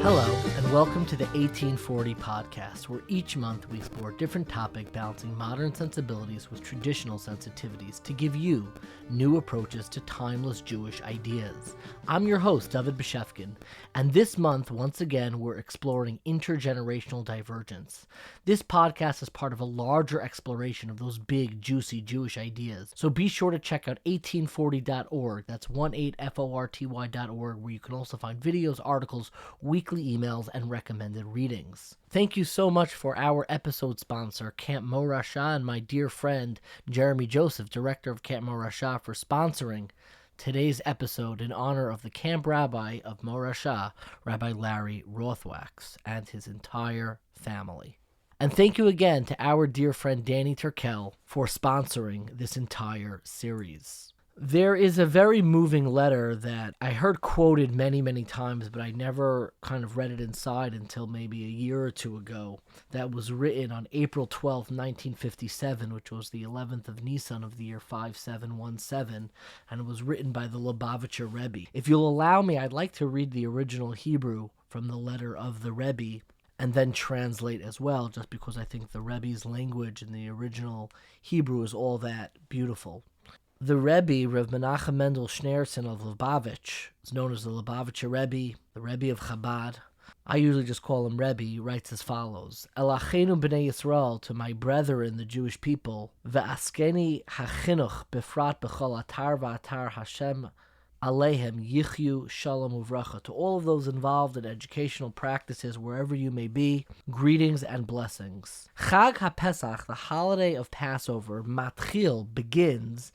Hello, and welcome to the 1840 podcast, where each month we explore a different topic balancing modern sensibilities with traditional sensitivities to give you new approaches to timeless Jewish ideas. I'm your host, David Beshefkin, and this month, once again, we're exploring intergenerational divergence. This podcast is part of a larger exploration of those big, juicy Jewish ideas, so be sure to check out 1840.org, that's 18forty.org, where you can also find videos, articles, weekly emails, and recommended readings. Thank you so much for our episode sponsor, Camp Morasha, and my dear friend Jeremy Joseph, director of Camp Morasha, for sponsoring today's episode in honor of the camp rabbi of Morasha, Rabbi Larry Rothwax, and his entire family. And thank you again to our dear friend Danny Turkel for sponsoring this entire series. There is a very moving letter that I heard quoted many times, but I never kind of read it inside until maybe a year or two ago, that was written on April 12th, 1957, which was the 11th of Nisan of the year 5717, and it was written by the Lubavitcher Rebbe. If you'll allow me, I'd like to read the original Hebrew from the letter of the Rebbe and then translate as well, just because I think the Rebbe's language in the original Hebrew is all that beautiful. The Rebbe, Rav Menachem Mendel Schneerson of Lubavitch, is known as the Lubavitcher Rebbe, the Rebbe of Chabad. I usually just call him Rebbe, writes as follows: El achenu b'nei Yisrael, to my brethren, the Jewish people, ve'askeni hachinuch befrat b'chol atar va'atar Hashem Alehem Yichyu Shalom Uvracha. To all of those involved in educational practices, wherever you may be, greetings and blessings. Chag HaPesach, the holiday of Passover, matchil, begins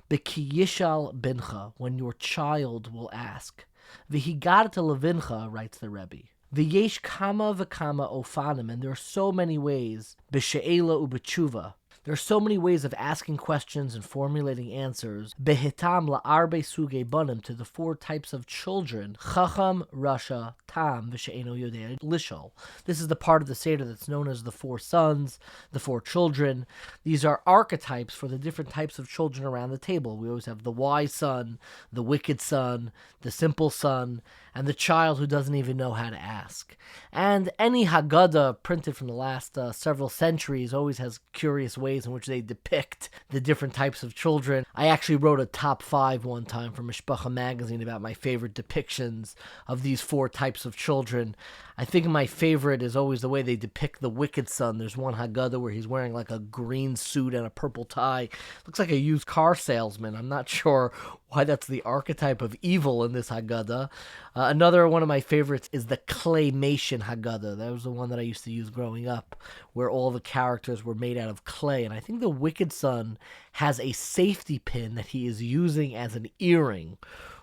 B'ki yishal bincha, when your child will ask. V'higarta levincha, writes the Rebbe. V'yesh kama v'kama ofanim, and there are so many ways, b'she'ela u'b'tshuva. There are so many ways of asking questions and formulating answers. Behitam la'arbe suge banim, to the four types of children. Chacham, Rasha, Tam, v'she'eno yodei lishol. This is the part of the Seder that's known as the four sons, the four children. These are archetypes for the different types of children around the table. We always have the wise son, the wicked son, the simple son, and the child who doesn't even know how to ask. And any Haggadah printed from the last several centuries always has curious ways in which they depict the different types of children. I actually wrote a top 5 one time for Mishpacha magazine about my favorite depictions of these four types of children. I think my favorite is always the way they depict the wicked son. There's one Haggadah where he's wearing like a green suit and a purple tie. Looks like a used car salesman. I'm not sure why that's the archetype of evil in this Haggadah. Another one of my favorites is the claymation Haggadah. That was the one that I used to use growing up, where all the characters were made out of clay. And I think the wicked son has a safety pin that he is using as an earring,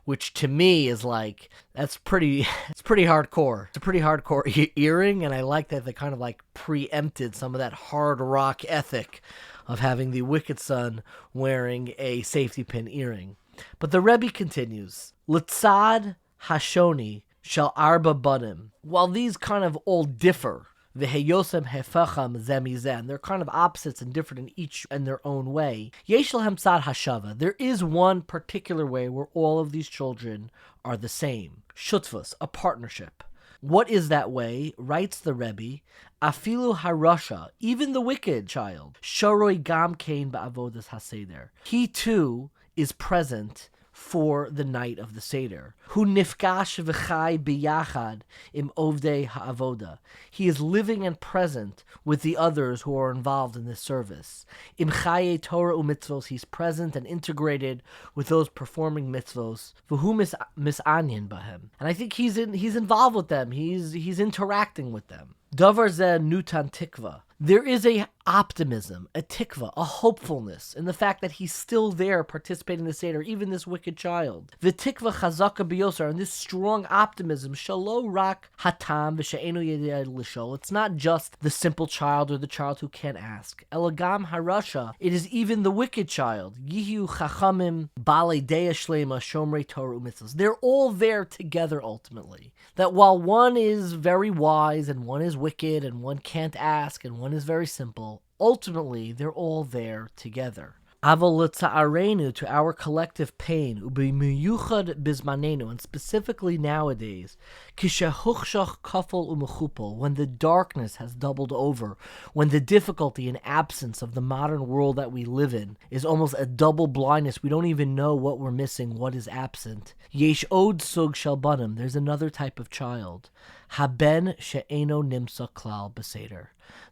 which to me is like, it's pretty hardcore. It's a pretty hardcore earring, and I like that they kind of like preempted some of that hard rock ethic of having the wicked son wearing a safety pin earring. But the Rebbe continues, Litzad Hashoni Shal Arba Banim. While these kind of all differ, V'heyosem hefacham zemizen, they're kind of opposites and different in each in their own way. Yesh lahem tzad hashava, there is one particular way where all of these children are the same. Shutvus, a partnership. What is that way? Writes the Rebbe, Afilu harasha, even the wicked child, Sharoi gam kein ba'avodas haseder. He too is present for the night of the Seder. Hu nifgash v'chai biyachad im ovdei ha'avoda. He is living and present with the others who are involved in this service. Im chaye Torah u'mitzvos, he's present and integrated with those performing mitzvos. V'hu misanyin bahem. And I think he's involved with them. He's interacting with them. Davar zeh nutan tikva. There is a optimism, a tikva, a hopefulness in the fact that he's still there participating in the Seder, even this wicked child. The tikva chazaka biyosar, and this strong optimism, shalo rak hatam v'she'enu yedei lishol. It's not just the simple child or the child who can't ask. Elagam harasha, it is even the wicked child. Yihu chachamim balei deya shlema shomrei Torah u'mitzvos. They're all there together ultimately. That while one is very wise and one is wicked and one can't ask and one is very simple, ultimately they're all there together. Aval l'tza'arenu, to our collective pain, ubimiyuchad bizmanenu, and specifically nowadays, kishehuchshach kafel umechupel, when the darkness has doubled over, when the difficulty and absence of the modern world that we live in is almost a double blindness. We don't even know what we're missing, what is absent. Yesh od sug shel banim, there's another type of child. Haben she'eno nimsa klal b'seder,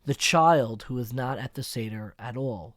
the child who is not at the seder at all.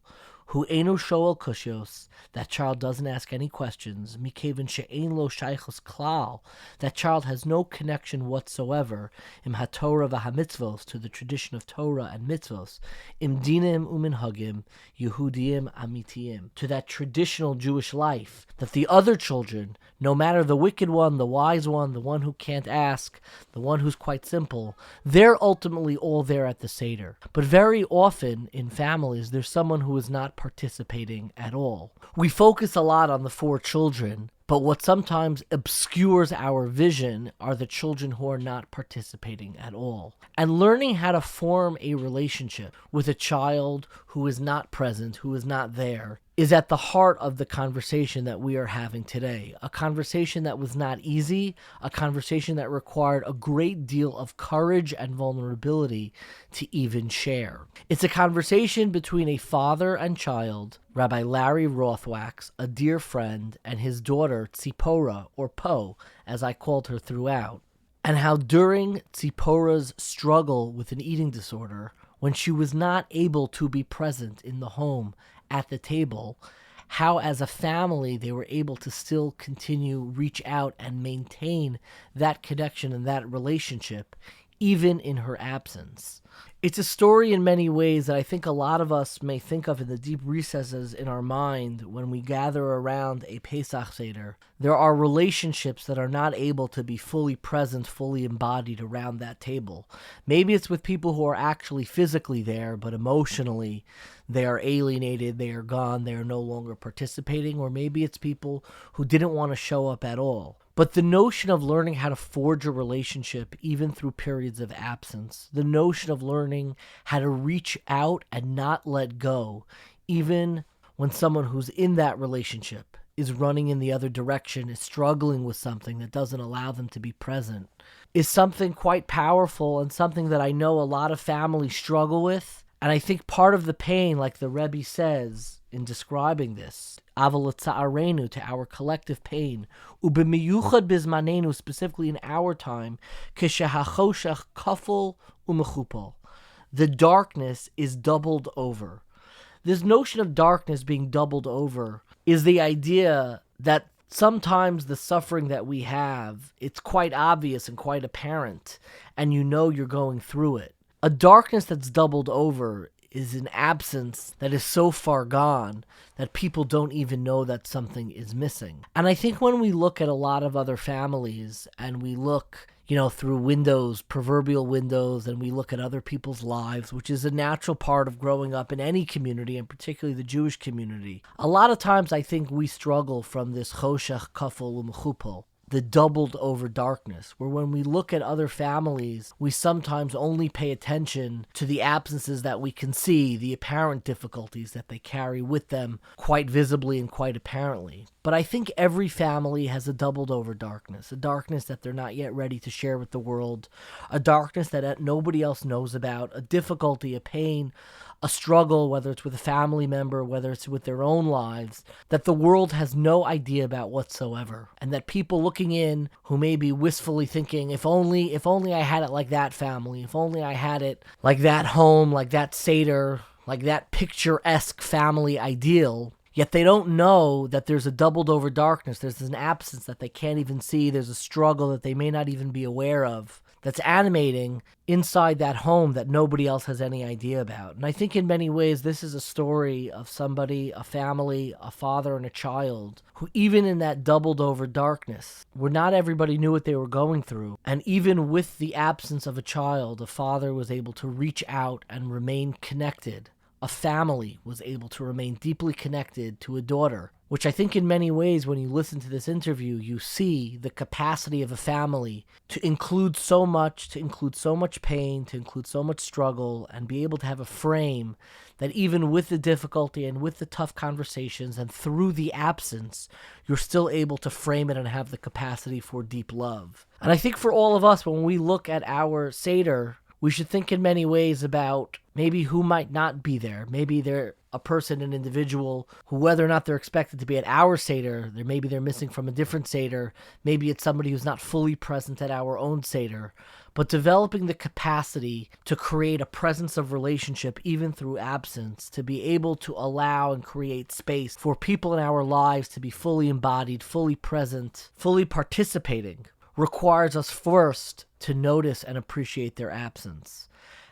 Hu enu shoel kushios, that child doesn't ask any questions. Mikaven she'ein lo shaychus klal, that child has no connection whatsoever. Im haTorah v'hamitzvos, to the tradition of Torah and mitzvos. Im dinim uminhagim Yehudim amitiyim, to that traditional Jewish life. That the other children, no matter the wicked one, the wise one, the one who can't ask, the one who's quite simple, they're ultimately all there at the Seder. But very often in families, there's someone who is not participating at all. We focus a lot on the 4 children, but what sometimes obscures our vision are the children who are not participating at all. And learning how to form a relationship with a child who is not present, who is not there, is at the heart of the conversation that we are having today. A conversation that was not easy, a conversation that required a great deal of courage and vulnerability to even share. It's a conversation between a father and child, Rabbi Larry Rothwax, a dear friend, and his daughter Tzipora, or Po, as I called her throughout, and how during Tzipora's struggle with an eating disorder, when she was not able to be present in the home at the table, how as a family they were able to still continue reach out and maintain that connection and that relationship even in her absence. It's a story in many ways that I think a lot of us may think of in the deep recesses in our mind when we gather around a Pesach Seder. There are relationships that are not able to be fully present, fully embodied around that table. Maybe it's with people who are actually physically there, but emotionally they are alienated, they are gone, they are no longer participating, or maybe it's people who didn't want to show up at all. But the notion of learning how to forge a relationship even through periods of absence, the notion of learning how to reach out and not let go, even when someone who's in that relationship is running in the other direction, is struggling with something that doesn't allow them to be present, is something quite powerful and something that I know a lot of families struggle with. And I think part of the pain, like the Rebbe says in describing this, Aval l'tza'arenu, to our collective pain, ubimiyuchad bizmanenu, specifically in our time, kishehachoshech kafel umechupel, the darkness is doubled over. This notion of darkness being doubled over is the idea that sometimes the suffering that we have, it's quite obvious and quite apparent, and you know you're going through it. A darkness that's doubled over is an absence that is so far gone that people don't even know that something is missing. And I think when we look at a lot of other families and we look, through windows, proverbial windows, and we look at other people's lives, which is a natural part of growing up in any community, and particularly the Jewish community, a lot of times I think we struggle from this choshech kafel umechupel, the doubled over darkness, where when we look at other families, we sometimes only pay attention to the absences that we can see, the apparent difficulties that they carry with them quite visibly and quite apparently. But I think every family has a doubled over darkness, a darkness that they're not yet ready to share with the world, a darkness that nobody else knows about, a difficulty, a pain, a struggle, whether it's with a family member, whether it's with their own lives, that the world has no idea about whatsoever. And that people looking in who may be wistfully thinking, if only I had it like that family, if only I had it like that home, like that Seder, like that picturesque family ideal, yet they don't know that there's a doubled over darkness, there's an absence that they can't even see, there's a struggle that they may not even be aware of, that's animating inside that home that nobody else has any idea about. And I think in many ways this is a story of somebody, a family, a father and a child, who even in that doubled over darkness, where not everybody knew what they were going through, and even with the absence of a child, a father was able to reach out and remain connected. A family was able to remain deeply connected to a daughter which I think in many ways, when you listen to this interview, you see the capacity of a family to include so much, to include so much pain, to include so much struggle, and be able to have a frame that even with the difficulty and with the tough conversations and through the absence, you're still able to frame it and have the capacity for deep love. And I think for all of us, when we look at our Seder, we should think in many ways about maybe who might not be there. Maybe they're a person, an individual, who whether or not they're expected to be at our Seder, maybe they're missing from a different Seder. Maybe it's somebody who's not fully present at our own Seder. But developing the capacity to create a presence of relationship even through absence, to be able to allow and create space for people in our lives to be fully embodied, fully present, fully participating, requires us first to notice and appreciate their absence.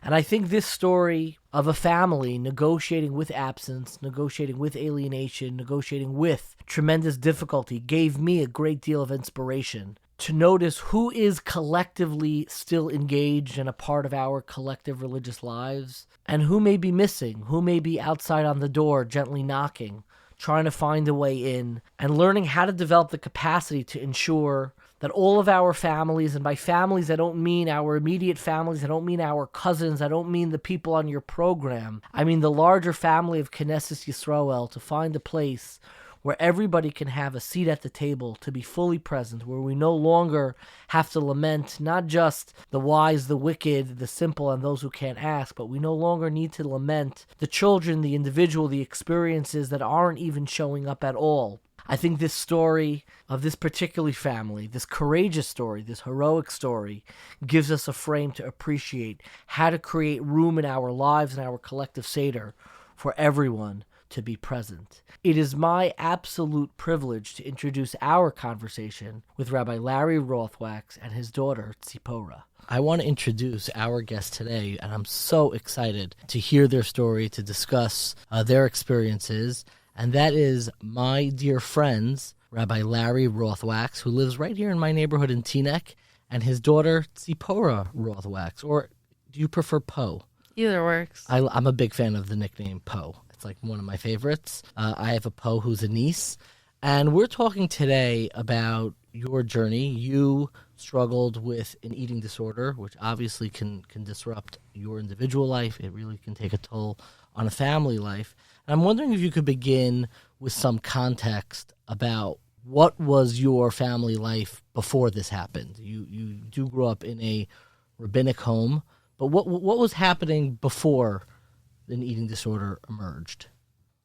And I think this story of a family negotiating with absence, negotiating with alienation, negotiating with tremendous difficulty gave me a great deal of inspiration to notice who is collectively still engaged and a part of our collective religious lives, and who may be missing, who may be outside on the door gently knocking, trying to find a way in, and learning how to develop the capacity to ensure that all of our families, and by families I don't mean our immediate families, I don't mean our cousins, I don't mean the people on your program, I mean the larger family of Knesset Yisroel, to find a place where everybody can have a seat at the table, to be fully present, where we no longer have to lament not just the wise, the wicked, the simple, and those who can't ask, but we no longer need to lament the children, the individual, the experiences that aren't even showing up at all. I think this story of this particular family, this courageous story, this heroic story, gives us a frame to appreciate how to create room in our lives and our collective Seder for everyone to be present. It is my absolute privilege to introduce our conversation with Rabbi Larry Rothwachs and his daughter, Tzipora. I want to introduce our guest today, and I'm so excited to hear their story, to discuss their experiences, and that is my dear friends, Rabbi Larry Rothwachs, who lives right here in my neighborhood in Teaneck, and his daughter, Tzipora Rothwachs, or do you prefer Poe? Either works. I'm a big fan of the nickname Poe. It's like one of my favorites. I have a Poe who's a niece, and we're talking today about your journey. You struggled with an eating disorder, which obviously can disrupt your individual life. It really can take a toll on a family life. And I'm wondering if you could begin with some context about what was your family life before this happened. You do grow up in a rabbinic home, but what was happening before an eating disorder emerged?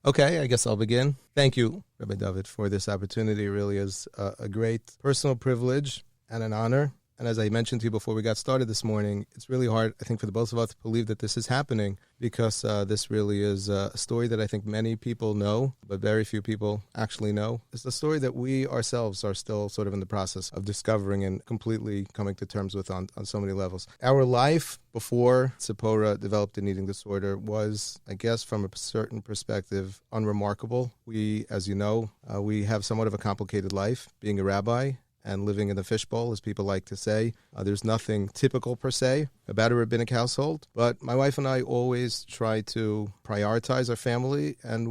Okay, I guess I'll begin. Thank you, Rabbi David, for this opportunity. It really is a great personal privilege and an honor. And as I mentioned to you before we got started this morning, it's really hard, I think, for the both of us to believe that this is happening, because this really is a story that I think many people know, but very few people actually know. It's a story that we ourselves are still sort of in the process of discovering and completely coming to terms with on so many levels. Our life before Tzipora developed an eating disorder was, I guess, from a certain perspective, unremarkable. We, as you know, we have somewhat of a complicated life, being a rabbi and living in the fishbowl, as people like to say. There's nothing typical, per se, about a rabbinic household. But my wife and I always try to prioritize our family, and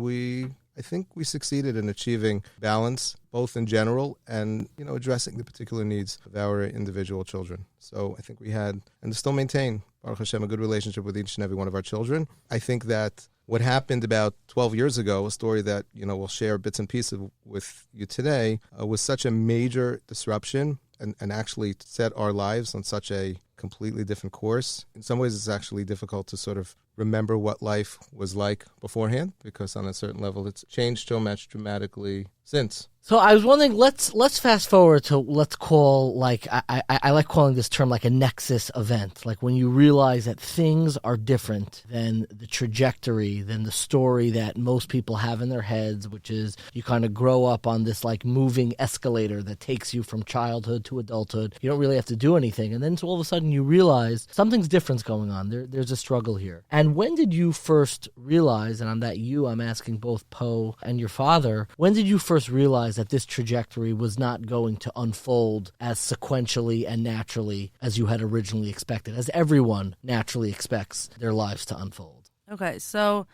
I think we succeeded in achieving balance, both in general and, addressing the particular needs of our individual children. So I think we had, and still maintain, Baruch Hashem, a good relationship with each and every one of our children. I think that what happened about 12 years ago, a story that, we'll share bits and pieces with you today, was such a major disruption and actually set our lives on such a completely different course. In some ways, it's actually difficult to sort of remember what life was like beforehand, because on a certain level, it's changed so much dramatically since. So I was wondering, let's fast forward to, let's call, I like calling this term like a nexus event, like when you realize that things are different than the trajectory, than the story that most people have in their heads, which is you kind of grow up on this like moving escalator that takes you from childhood to adulthood. You don't really have to do anything. And then so all of a sudden you realize something's different going on. There's a struggle here. And when did you first realize, and on that I'm asking both Poe and your father, when did you first realize that this trajectory was not going to unfold as sequentially and naturally as you had originally expected, as everyone naturally expects their lives to unfold? Okay, so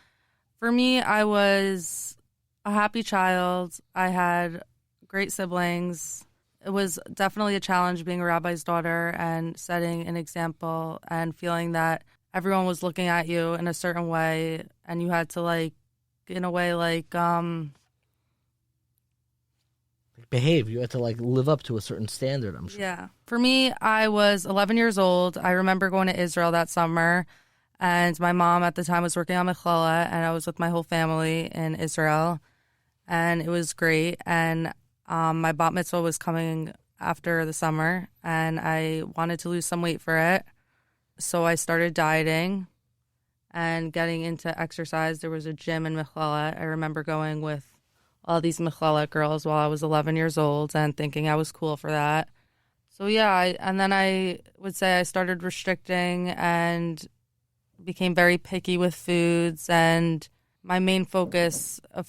for me, I was a happy child. I had great siblings. It was definitely a challenge being a rabbi's daughter and setting an example and feeling that everyone was looking at you in a certain way, and you had to, like, in a way, like, behave. You had to, like, live up to a certain standard, I'm sure. Yeah. For me, I was 11 years old. I remember going to Israel that summer, and my mom at the time was working on Mechlala, and I was with my whole family in Israel, and it was great. And my bat mitzvah was coming after the summer, and I wanted to lose some weight for it. So I started dieting and getting into exercise. There was a gym in Mechlala. I remember going with all these Mechlala girls while I was 11 years old and thinking I was cool for that. So yeah, and then I would say I started restricting and became very picky with foods, and my main focus a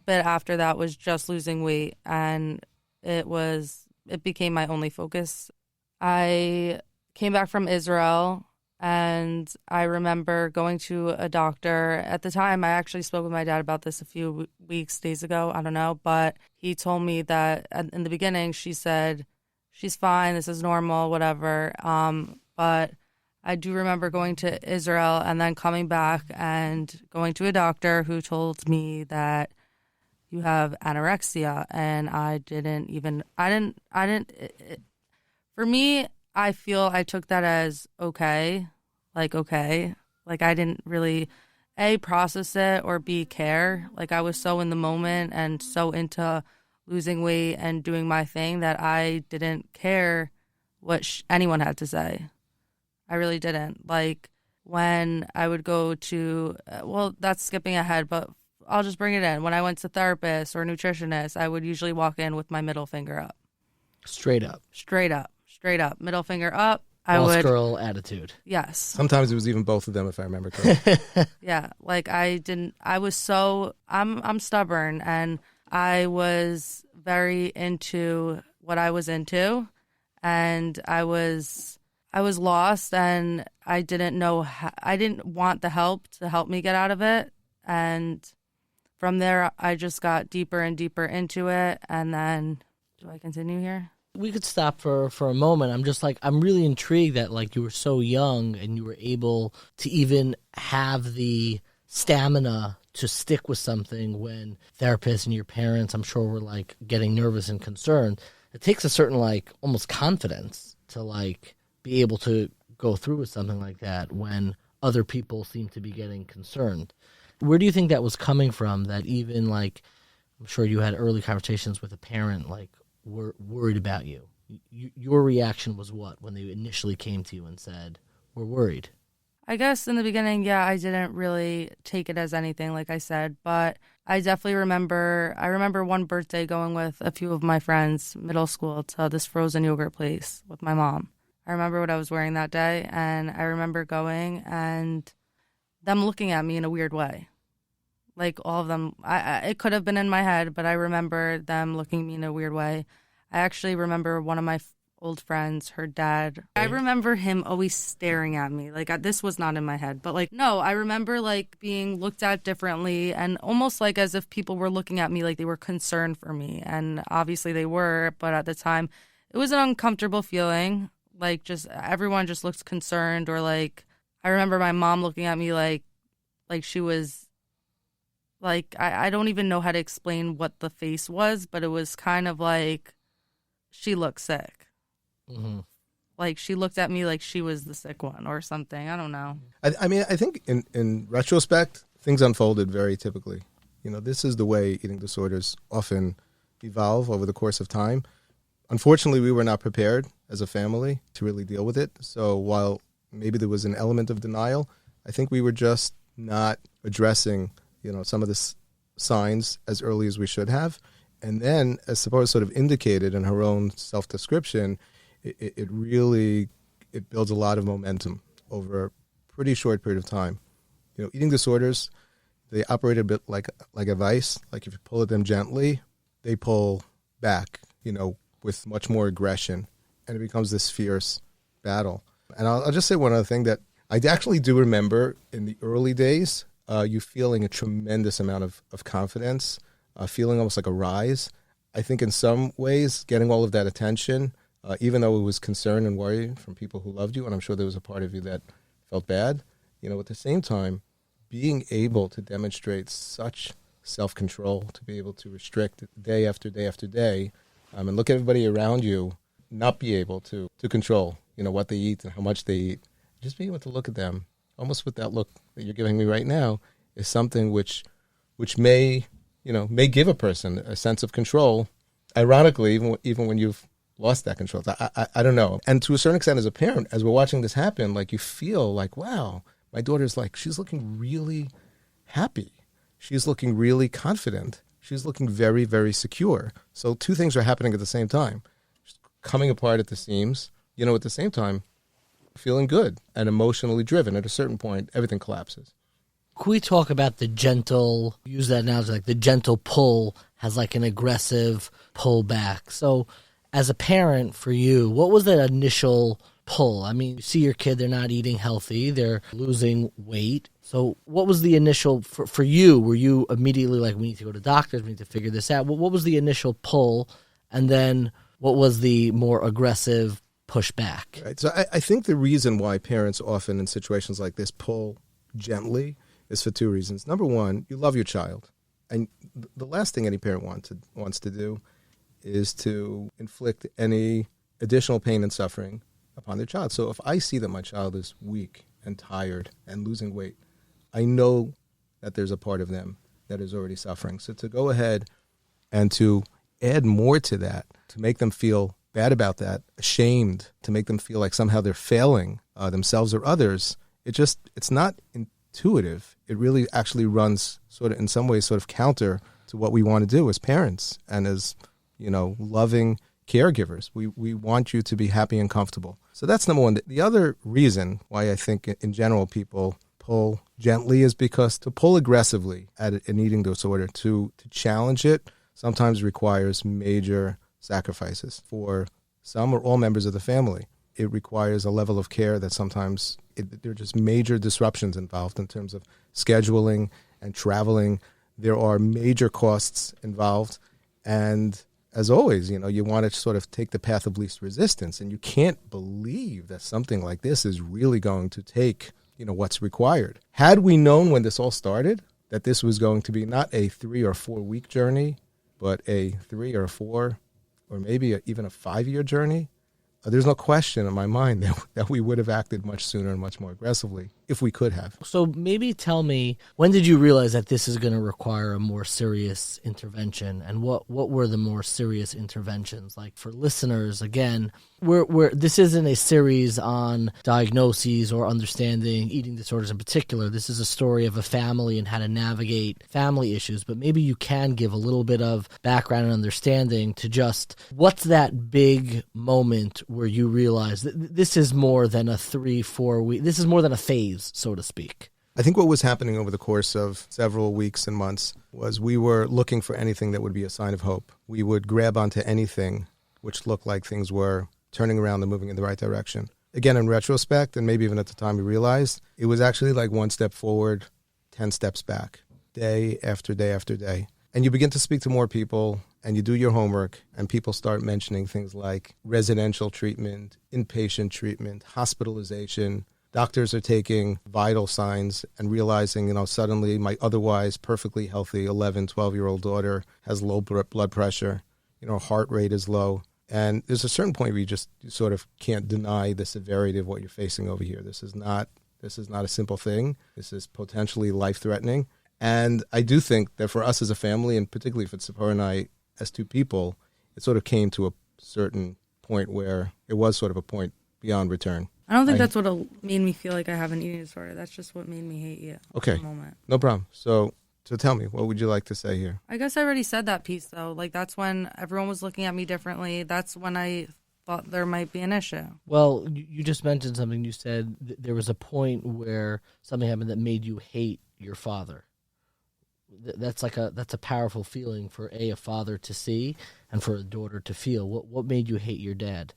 bit after that was just losing weight, and it became my only focus. I came back from Israel, and I remember going to a doctor. At the time, I actually spoke with my dad about this a few days ago, I don't know, but he told me that in the beginning, she said, she's fine, this is normal, whatever. But I do remember going to Israel and then coming back and going to a doctor who told me that you have anorexia, and for me, I feel I took that as okay. Like I didn't really A, process it, or B, care. Like, I was so in the moment and so into losing weight and doing my thing that I didn't care what anyone had to say. I really didn't. Like, when I would go to, well, that's skipping ahead, but I'll just bring it in. When I went to therapists or nutritionists, I would usually walk in with my middle finger up. Straight up. Middle finger up. Boss girl attitude. Yes. Sometimes it was even both of them, if I remember correctly. Yeah. Like, I'm stubborn, and I was very into what I was into, and I was lost, and I didn't know, I didn't want the help to help me get out of it. And from there, I just got deeper and deeper into it. And then, do I continue here? We could stop for a moment. I'm just like, I'm really intrigued that, like, you were so young and you were able to even have the stamina to stick with something when therapists and your parents, I'm sure, were, like, getting nervous and concerned. It takes a certain, like, almost confidence to, like, be able to go through with something like that when other people seem to be getting concerned. Where do you think that was coming from, that even, like, I'm sure you had early conversations with a parent, like, were worried about you? Your reaction was what when they initially came to you and said, we're worried? I guess in the beginning, yeah, I didn't really take it as anything, like I said, but I definitely remember one birthday going with a few of my friends, middle school, to this frozen yogurt place with my mom. I remember what I was wearing that day, and I remember going and them looking at me in a weird way. Like, all of them, it could have been in my head, but I remember them looking at me in a weird way. I actually remember one of my old friends, her dad. I remember him always staring at me. Like, this was not in my head, but, like, no, I remember, like, being looked at differently and almost like as if people were looking at me like they were concerned for me. And obviously they were, but at the time, it was an uncomfortable feeling. Like, just everyone just looked concerned, or, like, I remember my mom looking at me like she was, like, I don't even know how to explain what the face was, but it was kind of like she looked sick. Mm-hmm. Like, she looked at me like she was the sick one or something. I don't know. I mean, I think in retrospect, things unfolded very typically. You know, this is the way eating disorders often evolve over the course of time. Unfortunately, we were not prepared as a family to really deal with it. So while maybe there was an element of denial, I think we were just not addressing, you know, some of the signs as early as we should have. And then, as Sephora sort of indicated in her own self-description, it really builds a lot of momentum over a pretty short period of time. You know, eating disorders, they operate a bit like a vice. Like, if you pull at them gently, they pull back, you know, with much more aggression, and it becomes this fierce battle. And I'll just say one other thing, that I actually do remember in the early days, you feeling a tremendous amount of confidence, feeling almost like a rise. I think in some ways, getting all of that attention, even though it was concern and worry from people who loved you, and I'm sure there was a part of you that felt bad, at the same time, being able to demonstrate such self-control, to be able to restrict day after day after day, and look at everybody around you, not be able to control, what they eat and how much they eat. Just being able to look at them, almost with that look that you're giving me right now, is something which may give a person a sense of control. Ironically, even when you've lost that control, I don't know. And to a certain extent, as a parent, as we're watching this happen, like you feel like, wow, my daughter's like, she's looking really happy. She's looking really confident. She's looking very, very secure. So two things are happening at the same time. She's coming apart at the seams, at the same time, feeling good and emotionally driven. At a certain point, everything collapses. Can we talk about the gentle, use that analogy, like the gentle pull has like an aggressive pull back. So as a parent for you, what was that initial pull? I mean, you see your kid, they're not eating healthy, they're losing weight. So what was the initial, for you, were you immediately like, we need to go to doctors, we need to figure this out? What was the initial pull? And then what was the more aggressive pushback? Right. So I think the reason why parents often in situations like this pull gently is for two reasons. Number one, you love your child. And the last thing any parent wants to do is to inflict any additional pain and suffering upon their child. So if I see that my child is weak and tired and losing weight, I know that there's a part of them that is already suffering. So to go ahead and to add more to that, to make them feel bad about that, ashamed, to make them feel like somehow they're failing themselves or others, it's not intuitive. It really actually runs sort of in some ways sort of counter to what we want to do as parents and as, loving caregivers. We want you to be happy and comfortable. So that's number one. The other reason why I think in general people pull gently is because to pull aggressively at an eating disorder, to challenge it, sometimes requires major sacrifices for some or all members of the family. It requires a level of care that sometimes there are just major disruptions involved in terms of scheduling and traveling. There are major costs involved. And as always, you want to sort of take the path of least resistance. And you can't believe that something like this is really going to take, what's required. Had we known when this all started that this was going to be not a 3 or 4 week journey, but a 3 or 4 or maybe even a 5-year journey, there's no question in my mind that we would have acted much sooner and much more aggressively if we could have. So maybe tell me, when did you realize that this is going to require a more serious intervention? And what were the more serious interventions? Like for listeners, again, this isn't a series on diagnoses or understanding eating disorders in particular. This is a story of a family and how to navigate family issues. But maybe you can give a little bit of background and understanding to just what's that big moment where you realize that this is more than a 3-4 week, this is more than a phase, so to speak. I think what was happening over the course of several weeks and months was we were looking for anything that would be a sign of hope. We would grab onto anything which looked like things were turning around and moving in the right direction. Again, in retrospect, and maybe even at the time we realized, it was actually like 1 step forward, 10 steps back, day after day after day. And you begin to speak to more people, and you do your homework, and people start mentioning things like residential treatment, inpatient treatment, hospitalization. Doctors are taking vital signs and realizing, suddenly my otherwise perfectly healthy 11, 12-year-old daughter has low blood pressure, heart rate is low. And there's a certain point where you sort of can't deny the severity of what you're facing over here. This is not a simple thing. This is potentially life-threatening. And I do think that for us as a family, and particularly for Tzipora and I as two people, it sort of came to a certain point where it was sort of a point beyond return. I don't think that's what made me feel like I have an eating disorder. That's just what made me hate you okay. at the moment. No problem. So tell me, what would you like to say here? I guess I already said that piece, though. Like, that's when everyone was looking at me differently. That's when I thought there might be an issue. Well, you just mentioned something. You said there was a point where something happened that made you hate your father. That's a powerful feeling for a father to see and for a daughter to feel. What made you hate your dad?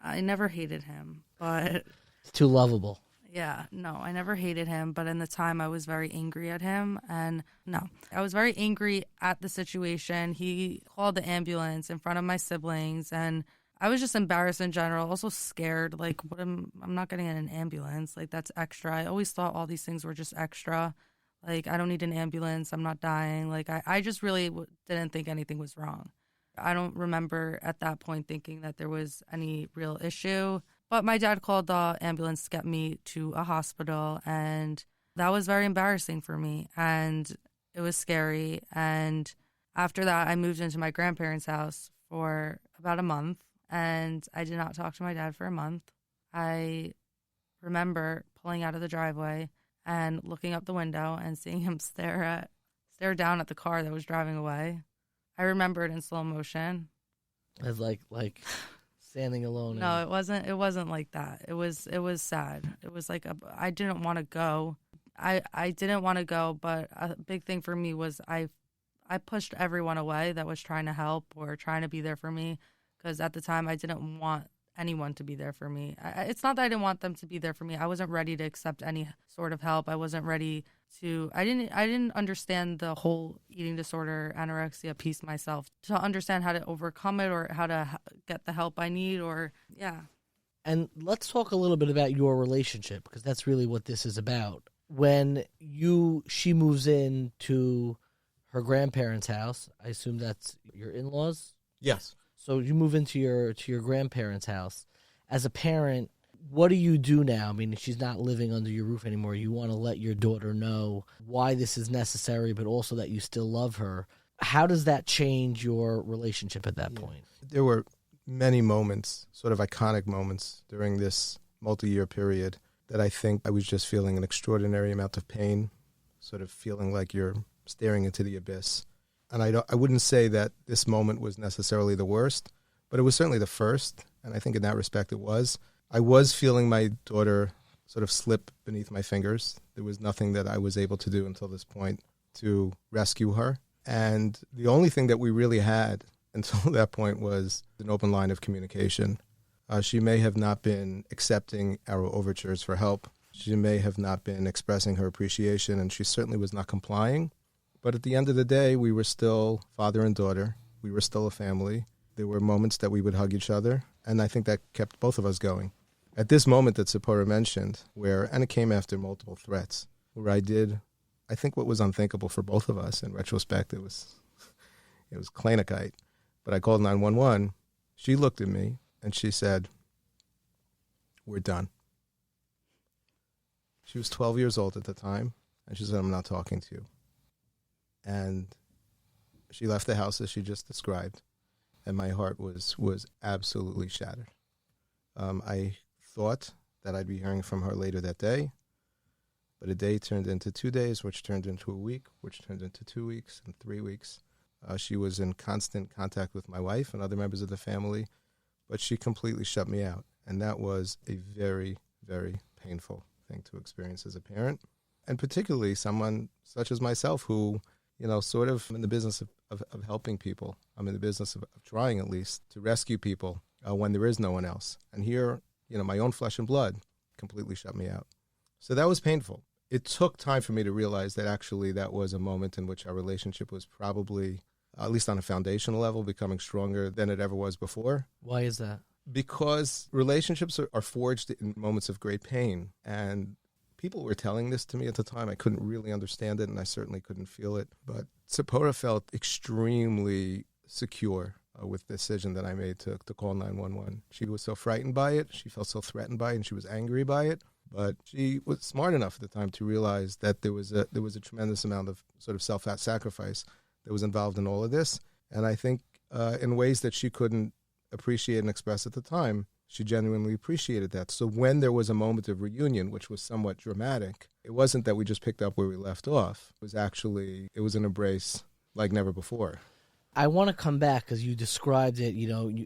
I never hated him, but It's too lovable. Yeah, no, I never hated him, but in the time I was very angry at him. And no, I was very angry at the situation. He called the ambulance in front of my siblings, and I was just embarrassed in general, also scared. Like, I'm not getting in an ambulance. Like, that's extra. I always thought all these things were just extra. Like, I don't need an ambulance. I'm not dying. Like, I just really didn't think anything was wrong. I don't remember at that point thinking that there was any real issue. But my dad called the ambulance to get me to a hospital, and that was very embarrassing for me, and it was scary. And after that, I moved into my grandparents' house for about a month, and I did not talk to my dad for a month. I remember pulling out of the driveway and looking up the window and seeing him stare down at the car that was driving away. I remember it in slow motion. As like standing alone. No, it wasn't like that. It was sad. It was like I didn't want to go. I didn't want to go, but a big thing for me was I pushed everyone away that was trying to help or trying to be there for me, because at the time I didn't want anyone to be there for me. It's not that I didn't want them to be there for me. I wasn't ready to accept any sort of help. I wasn't ready to. I didn't understand the whole eating disorder, anorexia piece myself, to understand how to overcome it or how to get the help I need, or yeah. And let's talk a little bit about your relationship, because that's really what this is about. When she moves in to her grandparents' house, I assume that's your in-laws? Yes. So you move into your grandparents' house. As a parent, what do you do now? I mean, she's not living under your roof anymore. You want to let your daughter know why this is necessary, but also that you still love her. How does that change your relationship at that point? There were many moments, sort of iconic moments during this multi-year period, that I think I was just feeling an extraordinary amount of pain, sort of feeling like you're staring into the abyss. And I wouldn't say that this moment was necessarily the worst, but it was certainly the first, and I think in that respect it was. I was feeling my daughter sort of slip beneath my fingers. There was nothing that I was able to do until this point to rescue her. And the only thing that we really had until that point was an open line of communication. She may have not been accepting our overtures for help. She may have not been expressing her appreciation, and she certainly was not complying. But at the end of the day, we were still father and daughter. We were still a family. There were moments that we would hug each other, and I think that kept both of us going. At this moment that Tzipora mentioned, and it came after multiple threats, where I did, I think, what was unthinkable for both of us. In retrospect, it was Kleinigkeit. But I called 911. She looked at me, and she said, "We're done." She was 12 years old at the time, and she said, "I'm not talking to you." And she left the house as she just described, and my heart was absolutely shattered. I thought that I'd be hearing from her later that day, but a day turned into 2 days, which turned into a week, which turned into 2 weeks and 3 weeks. She was in constant contact with my wife and other members of the family, but she completely shut me out, and that was a very, very painful thing to experience as a parent, and particularly someone such as myself who, sort of in the business of helping people. I'm in the business of trying, at least, to rescue people when there is no one else. And here, my own flesh and blood completely shut me out. So that was painful. It took time for me to realize that actually that was a moment in which our relationship was probably, at least on a foundational level, becoming stronger than it ever was before. Why is that? Because relationships are forged in moments of great pain. And people were telling this to me at the time. I couldn't really understand it, and I certainly couldn't feel it. But Tzipora felt extremely secure with the decision that I made to call 911. She was so frightened by it. She felt so threatened by it, and she was angry by it. But she was smart enough at the time to realize that there was a tremendous amount of sort of self-sacrifice that was involved in all of this. And I think in ways that she couldn't appreciate and express at the time, she genuinely appreciated that. So when there was a moment of reunion, which was somewhat dramatic, it wasn't that we just picked up where we left off. It was an embrace like never before. I want to come back because you described it,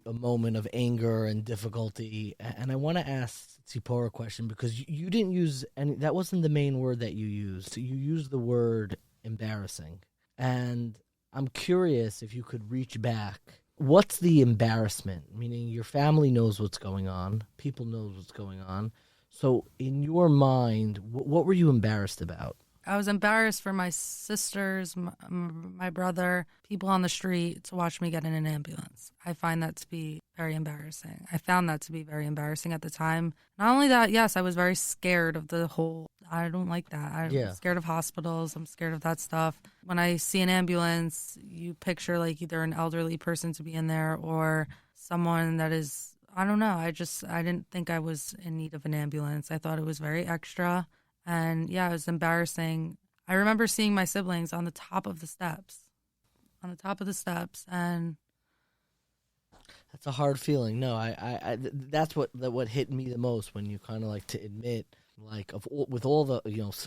a moment of anger and difficulty. And I want to ask Tzipora a question, because you didn't use any, that wasn't the main word that you used. You used the word embarrassing. And I'm curious if you could reach back. What's the embarrassment? Meaning your family knows what's going on. People know what's going on. So in your mind, what were you embarrassed about? I was embarrassed for my sisters, my brother, people on the street to watch me get in an ambulance. I find that to be very embarrassing. I found that to be very embarrassing at the time. Not only that, yes, I was very scared of the whole, I don't like that. I'm scared of hospitals. I'm scared of that stuff. When I see an ambulance, you picture like either an elderly person to be in there or someone that is, I don't know. I didn't think I was in need of an ambulance. I thought it was very extra. And yeah, it was embarrassing. I remember seeing my siblings on the top of the steps, and That's a hard feeling. No, that's what hit me the most when you kind of like to admit, like with all the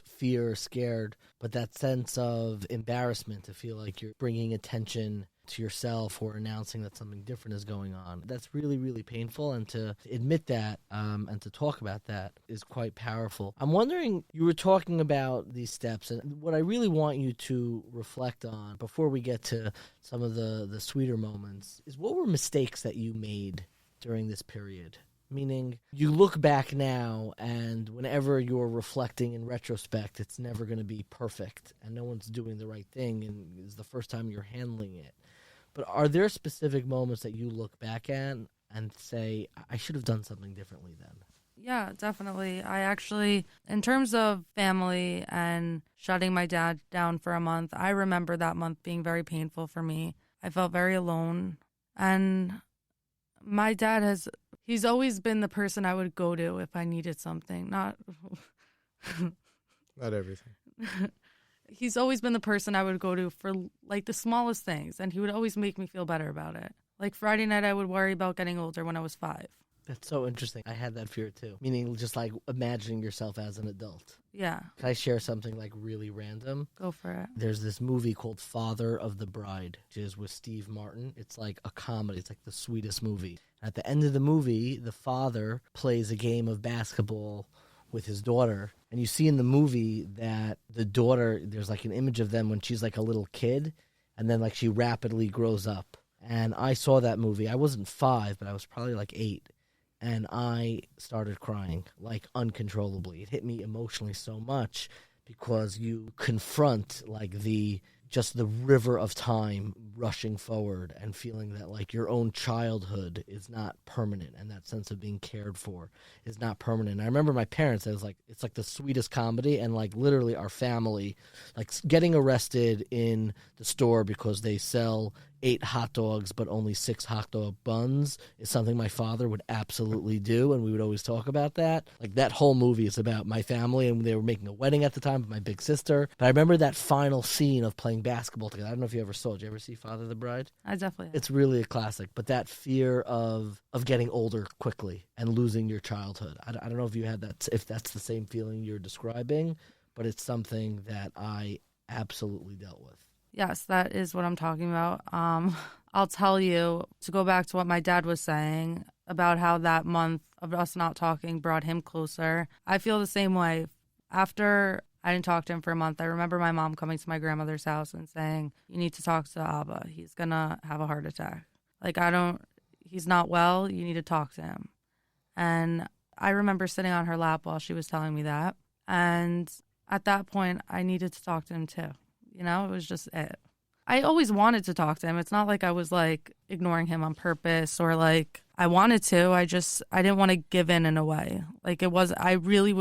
fear, scared, but that sense of embarrassment to feel like you're bringing attention to yourself or announcing that something different is going on. That's really, really painful, and to admit that and to talk about that is quite powerful. I'm wondering, you were talking about these steps, and what I really want you to reflect on before we get to some of the sweeter moments is, what were mistakes that you made during this period? Meaning, you look back now, and whenever you're reflecting in retrospect, it's never going to be perfect, and no one's doing the right thing, and it's the first time you're handling it. But are there specific moments that you look back at and say, I should have done something differently then? yeah, definitely. I actually, in terms of family and shutting my dad down for a month, I remember that month being very painful for me. I felt very alone. And my dad he's always been the person I would go to if I needed something. Not everything. He's always been the person I would go to for like the smallest things, and he would always make me feel better about it. Like Friday night, I would worry about getting older when I was 5. That's so interesting. I had that fear too. Meaning just like imagining yourself as an adult. Yeah. Can I share something like really random? Go for it. There's this movie called Father of the Bride, which is with Steve Martin. It's like a comedy. It's like the sweetest movie. At the end of the movie, the father plays a game of basketball with his daughter. And you see in the movie that the daughter, there's like an image of them when she's like a little kid, and then like she rapidly grows up. And I saw that movie. I wasn't 5, but I was probably like 8. And I started crying like uncontrollably. It hit me emotionally so much because you confront like just the river of time rushing forward and feeling that like your own childhood is not permanent, and that sense of being cared for is not permanent. I remember my parents, it was like, it's like the sweetest comedy, and like literally our family, like getting arrested in the store because they sell 8 hot dogs but only 6 hot dog buns is something my father would absolutely do, and we would always talk about that. Like that whole movie is about my family, and they were making a wedding at the time with my big sister. But I remember that final scene of playing basketball together. I don't know if you ever saw it. Did you ever see Father of the Bride? I definitely have. It's really a classic, but that fear of getting older quickly and losing your childhood. I don't know if you had that, if that's the same feeling you're describing, but it's something that I absolutely dealt with. Yes, that is what I'm talking about. I'll tell you, to go back to what my dad was saying about how that month of us not talking brought him closer. I feel the same way. After I didn't talk to him for a month, I remember my mom coming to my grandmother's house and saying, you need to talk to Abba. He's going to have a heart attack. Like, he's not well. You need to talk to him. And I remember sitting on her lap while she was telling me that. And at that point, I needed to talk to him too. You know, it was just it. I always wanted to talk to him. It's not like I was like ignoring him on purpose or like I wanted to. I didn't want to give in a way. Like I really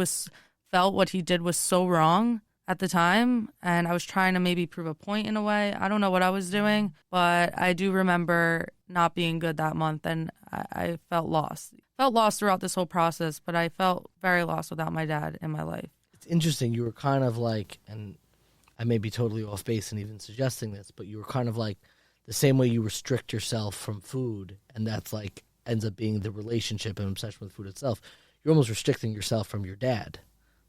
felt what he did was so wrong at the time. And I was trying to maybe prove a point in a way. I don't know what I was doing, but I do remember not being good that month. And I felt lost. Felt lost throughout this whole process, but I felt very lost without my dad in my life. It's interesting. You were kind of like, and I may be totally off base in even suggesting this, but you were kind of like the same way you restrict yourself from food, and that's like ends up being the relationship and obsession with food itself. You're almost restricting yourself from your dad,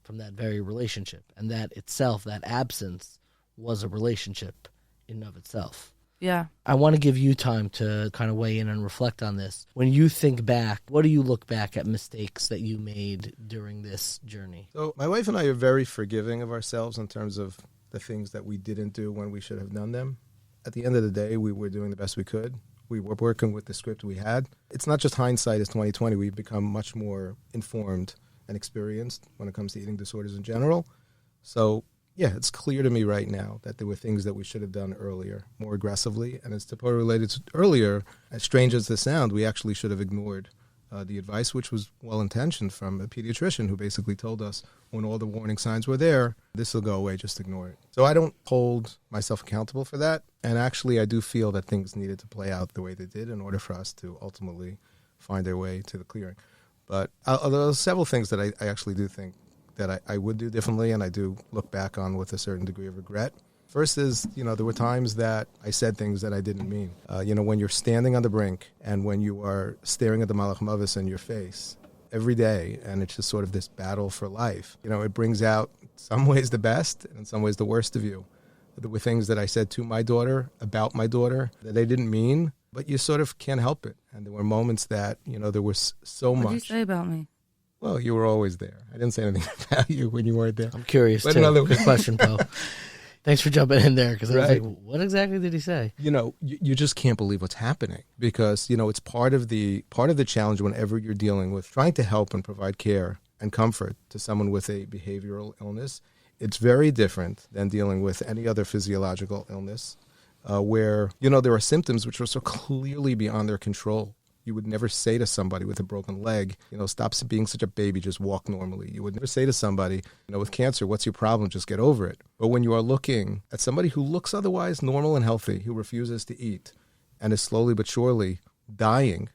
from that very relationship. And that itself, that absence, was a relationship in and of itself. Yeah. I want to give you time to kind of weigh in and reflect on this. When you think back, what do you look back at mistakes that you made during this journey? So my wife and I are very forgiving of ourselves in terms of the things that we didn't do when we should have done them. At the end of the day, we were doing the best we could. We were working with the script we had. It's not just hindsight is 20/20. We've become much more informed and experienced when it comes to eating disorders in general. So, yeah, it's clear to me right now that there were things that we should have done earlier, more aggressively. And as Tzipora related to earlier, as strange as this sounds, we actually should have ignored the advice, which was well-intentioned, from a pediatrician who basically told us when all the warning signs were there, this will go away, just ignore it. So I don't hold myself accountable for that. And actually, I do feel that things needed to play out the way they did in order for us to ultimately find their way to the clearing. But there are several things that I actually do think that I would do differently, and I do look back on with a certain degree of regret. First is, there were times that I said things that I didn't mean. When you're standing on the brink and when you are staring at the Malach Mavis in your face every day, and it's just sort of this battle for life, it brings out in some ways the best and in some ways the worst of you. There were things that I said to my daughter, about my daughter, that I didn't mean, but you sort of can't help it. And there were moments that, there was so much. What did you say about me? Well, you were always there. I didn't say anything about you when you weren't there. I'm curious, but too. Good question, Poe. Thanks for jumping in there, because I was right. like, what exactly did he say? You just can't believe what's happening, because, it's part of the challenge whenever you're dealing with trying to help and provide care and comfort to someone with a behavioral illness. It's very different than dealing with any other physiological illness where, there are symptoms which are so clearly beyond their control. You would never say to somebody with a broken leg, stop being such a baby, just walk normally. You would never say to somebody, with cancer, what's your problem? Just get over it. But when you are looking at somebody who looks otherwise normal and healthy, who refuses to eat and is slowly but surely dying,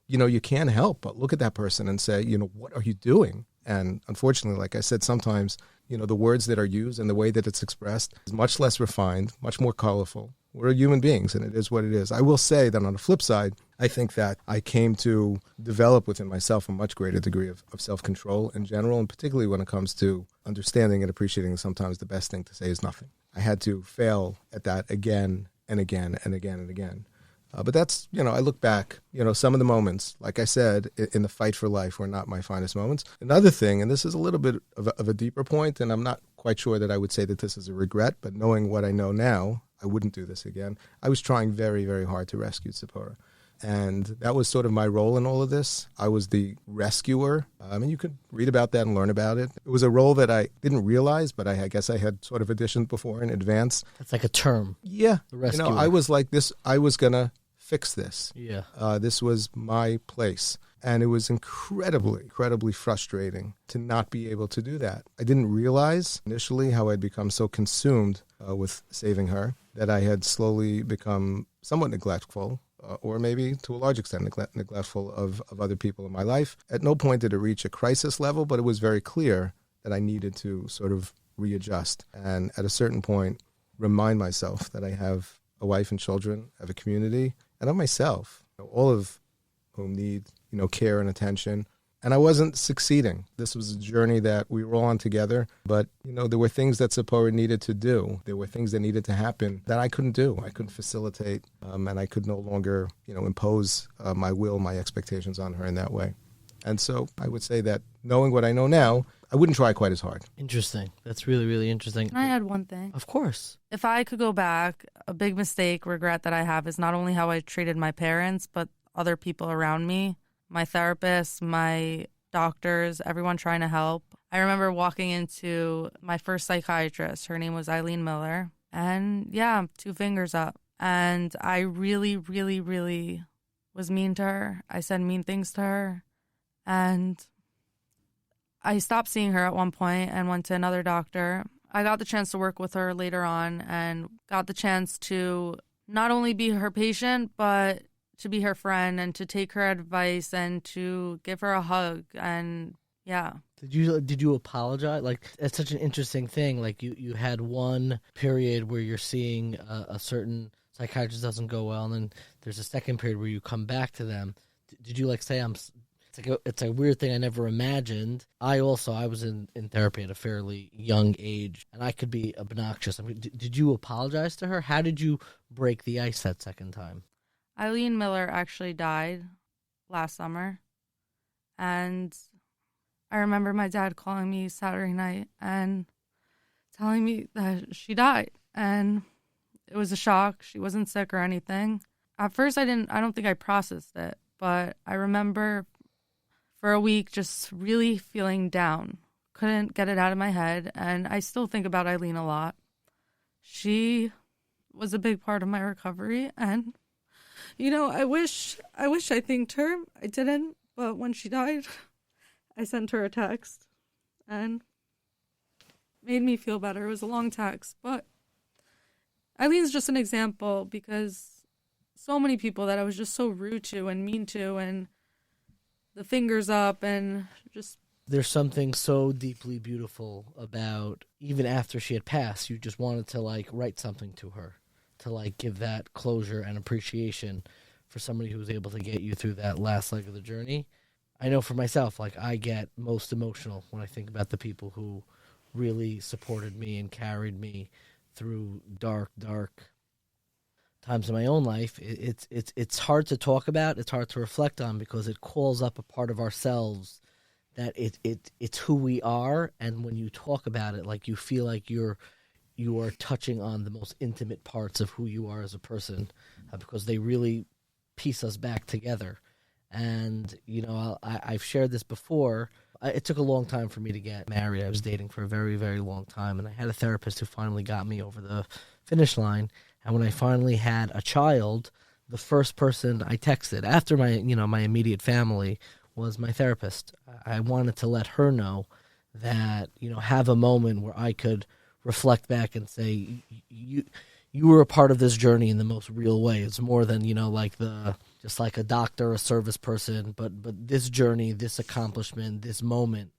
you can't help but look at that person and say, what are you doing? And unfortunately, like I said, sometimes, the words that are used and the way that it's expressed is much less refined, much more colorful. We're human beings, and it is what it is. I will say that on the flip side, I think that I came to develop within myself a much greater degree of self-control in general, and particularly when it comes to understanding and appreciating sometimes the best thing to say is nothing. I had to fail at that again and again and again and again. But that's, I look back, some of the moments, like I said, in the fight for life were not my finest moments. Another thing, and this is a little bit of a deeper point, and I'm not quite sure that I would say that this is a regret, but knowing what I know now, I wouldn't do this again. I was trying very, very hard to rescue Tzipora. And that was sort of my role in all of this. I was the rescuer. You could read about that and learn about it. It was a role that I didn't realize, but I guess I had sort of auditioned before in advance. That's like a term. Yeah. The rescuer. I was like this. I was going to fix this. Yeah. This was my place. And it was incredibly, incredibly frustrating to not be able to do that. I didn't realize initially how I'd become so consumed with saving her that I had slowly become somewhat neglectful, or maybe to a large extent neglectful of other people in my life. At no point did it reach a crisis level, but it was very clear that I needed to sort of readjust. And at a certain point, remind myself that I have a wife and children, I have a community, and of myself, all of whom need care and attention. And I wasn't succeeding. This was a journey that we were all on together. But, there were things that Tzipora needed to do. There were things that needed to happen that I couldn't do. I couldn't facilitate. And I could no longer, impose my will, my expectations on her in that way. And so I would say that knowing what I know now, I wouldn't try quite as hard. Interesting. That's really, really interesting. Can I add one thing? Of course. If I could go back, a big regret that I have is not only how I treated my parents, but other people around me. My therapist, my doctors, everyone trying to help. I remember walking into my first psychiatrist. Her name was Eileen Miller. And 2 fingers up. And I really, really, really was mean to her. I said mean things to her. And I stopped seeing her at one point and went to another doctor. I got the chance to work with her later on and got the chance to not only be her patient, but to be her friend and to take her advice and to give her a hug. And Did you apologize? Like, it's such an interesting thing. Like, you had one period where you're seeing a certain psychiatrist doesn't go well, and then there's a second period where you come back to them. Did you say it's a weird thing I never imagined. I was in therapy at a fairly young age, and I could be obnoxious. I mean, did you apologize to her? How did you break the ice that second time? Eileen Miller actually died last summer. And I remember my dad calling me Saturday night and telling me that she died. And it was a shock. She wasn't sick or anything. At first, I don't think I processed it. But I remember for a week just really feeling down. Couldn't get it out of my head, and I still think about Eileen a lot. She was a big part of my recovery, and I wish I thanked her. I didn't, but when she died, I sent her a text and made me feel better. It was a long text, but Eileen's just an example because so many people that I was just so rude to and mean to, and the fingers up, and just... There's something so deeply beautiful about, even after she had passed, you just wanted to, write something to her, to, give that closure and appreciation for somebody who was able to get you through that last leg of the journey. I know for myself, I get most emotional when I think about the people who really supported me and carried me through dark times in my own life. It's hard to talk about, it's hard to reflect on, because it calls up a part of ourselves that it's who we are, and when you talk about it, you feel like you are touching on the most intimate parts of who you are as a person, because they really piece us back together. And I've shared this before. It took a long time for me to get married. I was dating for a very, very long time, and I had a therapist who finally got me over the finish line. And when I finally had a child, the first person I texted after my immediate family was my therapist. I wanted to let her know that, have a moment where I could reflect back and say, you were a part of this journey in the most real way. It's more than, just like a doctor, a service person, but this journey, this accomplishment, this moment,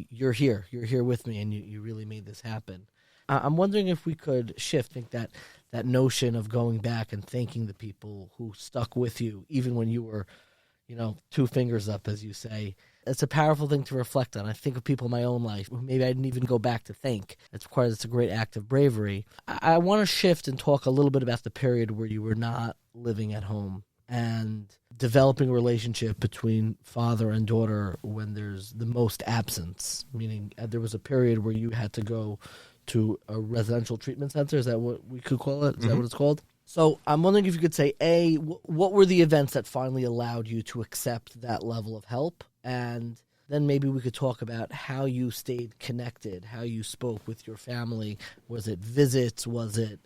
you're here with me, and you really made this happen. I'm wondering if we could think that notion of going back and thanking the people who stuck with you, even when you were, 2 fingers up, as you say. It's a powerful thing to reflect on. I think of people in my own life who maybe I didn't even go back to thank. It's a great act of bravery. I want to shift and talk a little bit about the period where you were not living at home and developing a relationship between father and daughter when there's the most absence, meaning there was a period where you had to go to a residential treatment center. Is that what we could call it? Is that what it's called? So I'm wondering if you could say, A, what were the events that finally allowed you to accept that level of help? And then maybe we could talk about how you stayed connected, how you spoke with your family. Was it visits? Was it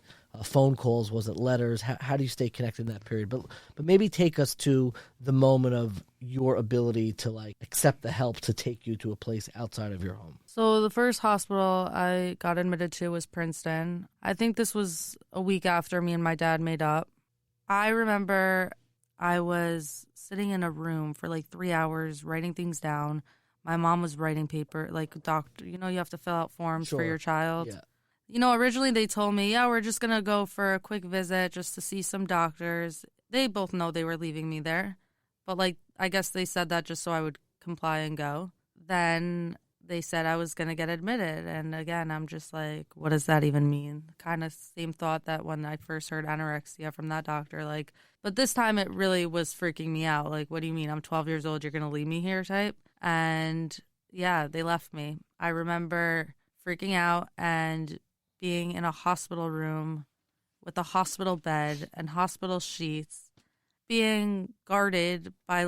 phone calls? Was it letters? How do you stay connected in that period? But maybe take us to the moment of your ability to accept the help to take you to a place outside of your home. So the first hospital I got admitted to was Princeton. I think this was a week after me and my dad made up. I remember I was sitting in a room for 3 hours writing things down. My mom was writing paper, doctor, you have to fill out forms for your child. Yeah. Originally they told me, we're just going to go for a quick visit just to see some doctors. They both know they were leaving me there. But, I guess they said that just so I would comply and go. Then they said I was going to get admitted. And, again, I'm just like, what does that even mean? Kind of same thought that when I first heard anorexia from that doctor. But this time it really was freaking me out. What do you mean? I'm 12 years old. You're going to leave me here type? And, yeah, they left me. I remember freaking out and being in a hospital room with a hospital bed and hospital sheets, being guarded by,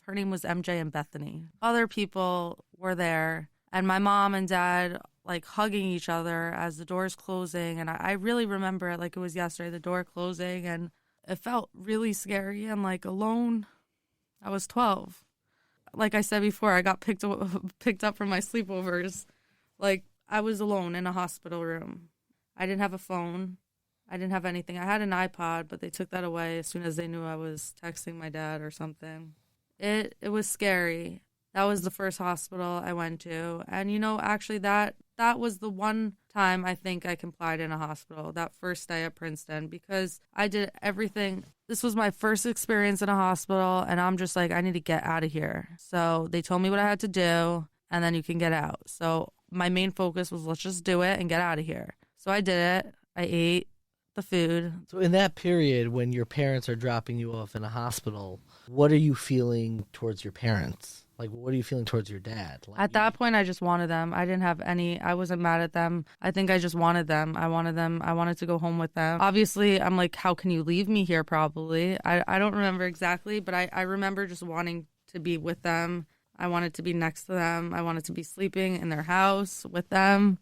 her name was MJ and Bethany. Other people were there, and my mom and dad, hugging each other as the door's closing. And I really remember it like it was yesterday, the door closing, and it felt really scary and, alone. I was 12. Like I said before, I got picked up from my sleepovers. I was alone in a hospital room. I didn't have a phone. I didn't have anything. I had an iPod, but they took that away as soon as they knew I was texting my dad or something. It was scary. That was the first hospital I went to. And, actually that was the one time I think I complied in a hospital, that first day at Princeton, because I did everything. This was my first experience in a hospital, and I'm just I need to get out of here. So they told me what I had to do, and then you can get out. So my main focus was, let's just do it and get out of here. So I did it. I ate the food. So in that period when your parents are dropping you off in a hospital, what are you feeling towards your parents? What are you feeling towards your dad? At that point, I just wanted them. I didn't have any, I wasn't mad at them. I think I just wanted them. I wanted to go home with them. Obviously, I'm how can you leave me here probably? I don't remember exactly, but I remember just wanting to be with them. I wanted to be next to them. I wanted to be sleeping in their house with them.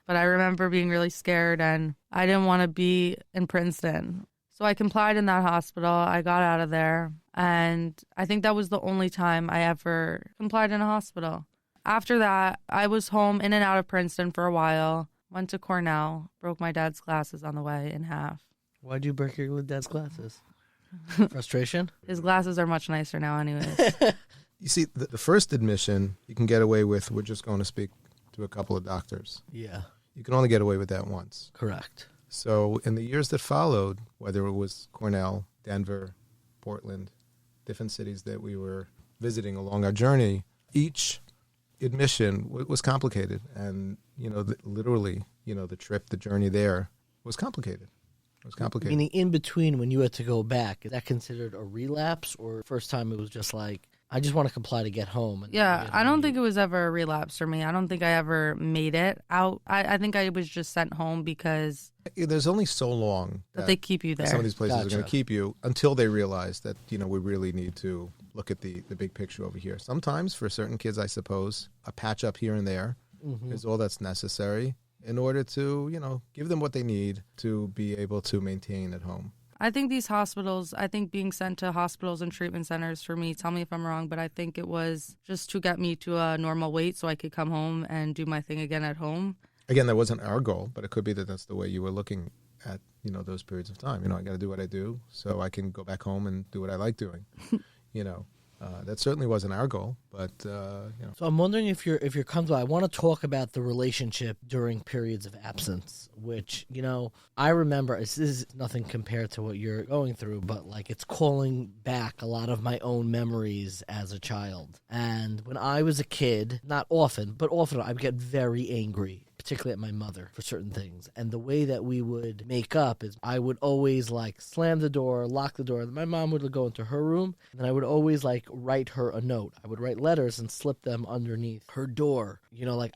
But I remember being really scared, and I didn't want to be in Princeton. So I complied in that hospital. I got out of there. And I think that was the only time I ever complied in a hospital. After that, I was home in and out of Princeton for a while. Went to Cornell, broke my dad's glasses on the way in half. Why'd you break your dad's glasses? Frustration? His glasses are much nicer now anyways. You see, the first admission you can get away with, we're just going to speak to a couple of doctors. Yeah, You can only get away with that once. correct. So in the years that followed, whether it was Cornell, Denver, Portland, different cities that we were visiting along our journey, each admission was complicated. And, literally, the trip, the journey there was complicated. It was complicated. Meaning in between when you had to go back, is that considered a relapse, or first time it was just like, I just want to comply to get home? And Yeah, I don't think it was ever a relapse for me. I don't think I ever made it out. I think I was just sent home because There's only so long that they keep you some there. of these places are going Gotcha. to keep you until they realize that, we really need to look at the big picture over here. Sometimes for certain kids, I suppose, a patch up here and there is all that's necessary in order to, give them what they need to be able to maintain at home. I think these hospitals, being sent to hospitals and treatment centers for me, tell me if I'm wrong, but I think it was just to get me to a normal weight so I could come home and do my thing again at home. Again, that wasn't our goal, but it could be that that's the way you were looking at, those periods of time. I got to do what I do so I can go back home and do what I like doing. That certainly wasn't our goal, but, So I'm wondering if you're comfortable. I want to talk about the relationship during periods of absence, which, I remember, this is nothing compared to what you're going through, but like it's calling back a lot of my own memories as a child. And when I was a kid, not often, but often I would get very angry, particularly at my mother for certain things. And the way that we would make up is I would always like slam the door, lock the door. My mom would go into her room, and then I would always like write her a note. I would write letters and slip them underneath her door.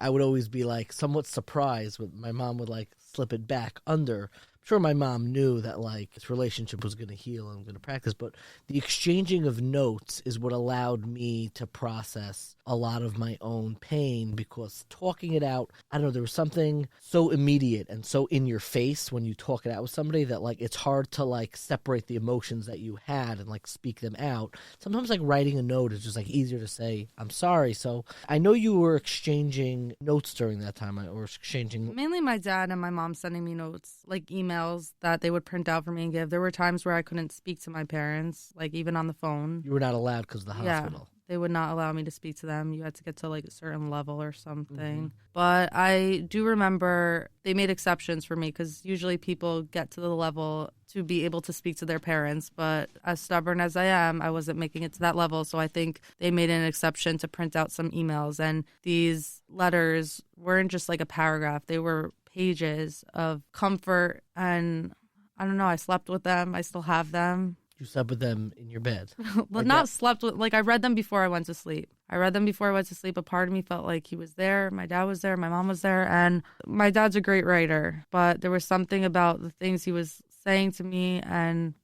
I would always be like somewhat surprised when my mom would like slip it back under. I'm sure my mom knew that like this relationship was going to heal and going to practice, but the exchanging of notes is what allowed me to process a lot of my own pain, because talking it out, I don't know, there was something so immediate and so in your face when you talk it out with somebody that like it's hard to like separate the emotions that you had and like speak them out. Sometimes like writing a note is just like easier to say, I'm sorry. So I know you were exchanging notes during that time, or exchanging. Mainly my dad and my mom sending me notes, like emails that they would print out for me and give. There were times where I couldn't speak to my parents, like even on the phone. You were not allowed because of the hospital. They would not allow me to speak to them. You had to get to like a certain level or something. But I do remember they made exceptions for me, because usually people get to the level to be able to speak to their parents. But as stubborn as I am, I wasn't making it to that level. So I think they made an exception to print out some emails. And these letters weren't just like a paragraph. They were pages of comfort. And I don't know, I slept with them. I still have them. You slept with them in your bed. Well, Like not that? slept with, like I read them before I went to sleep. A part of me felt like he was there. My dad was there. My mom was there. And my dad's a great writer, but there was something about the things he was saying to me. And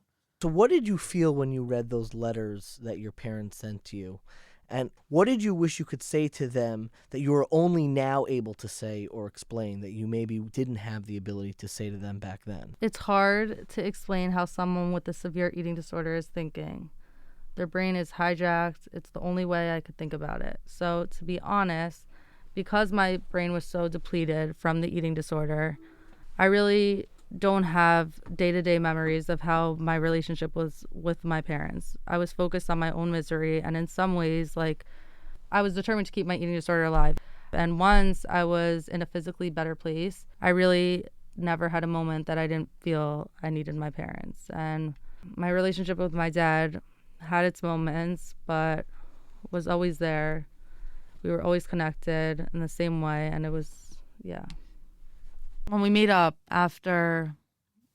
So what did you feel when you read those letters that your parents sent to you? And what did you wish you could say to them that you are only now able to say or explain that you maybe didn't have the ability to say to them back then? it's hard to explain how someone with a severe eating disorder is thinking. Their brain is hijacked. It's the only way I could think about it. So to be honest, because my brain was so depleted from the eating disorder, I really don't have day-to-day memories of how my relationship was with my parents. I was focused on my own misery, and in some ways, like, I was determined to keep my eating disorder alive. And once I was in a physically better place, I really never had a moment that I didn't feel I needed my parents. And my relationship with my dad had its moments, but was always there. We were always connected in the same way, and it was, yeah. When we made up after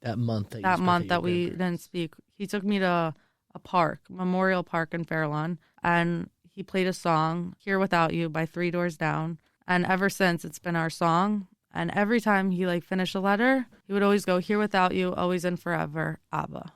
That month that, that month that we didn't speak, he took me to a park, Memorial Park in Fairlawn, and he played a song, Here Without You by Three Doors Down. And ever since, it's been our song. And every time he finished a letter, he would always go, Here Without You, always and forever, Abba.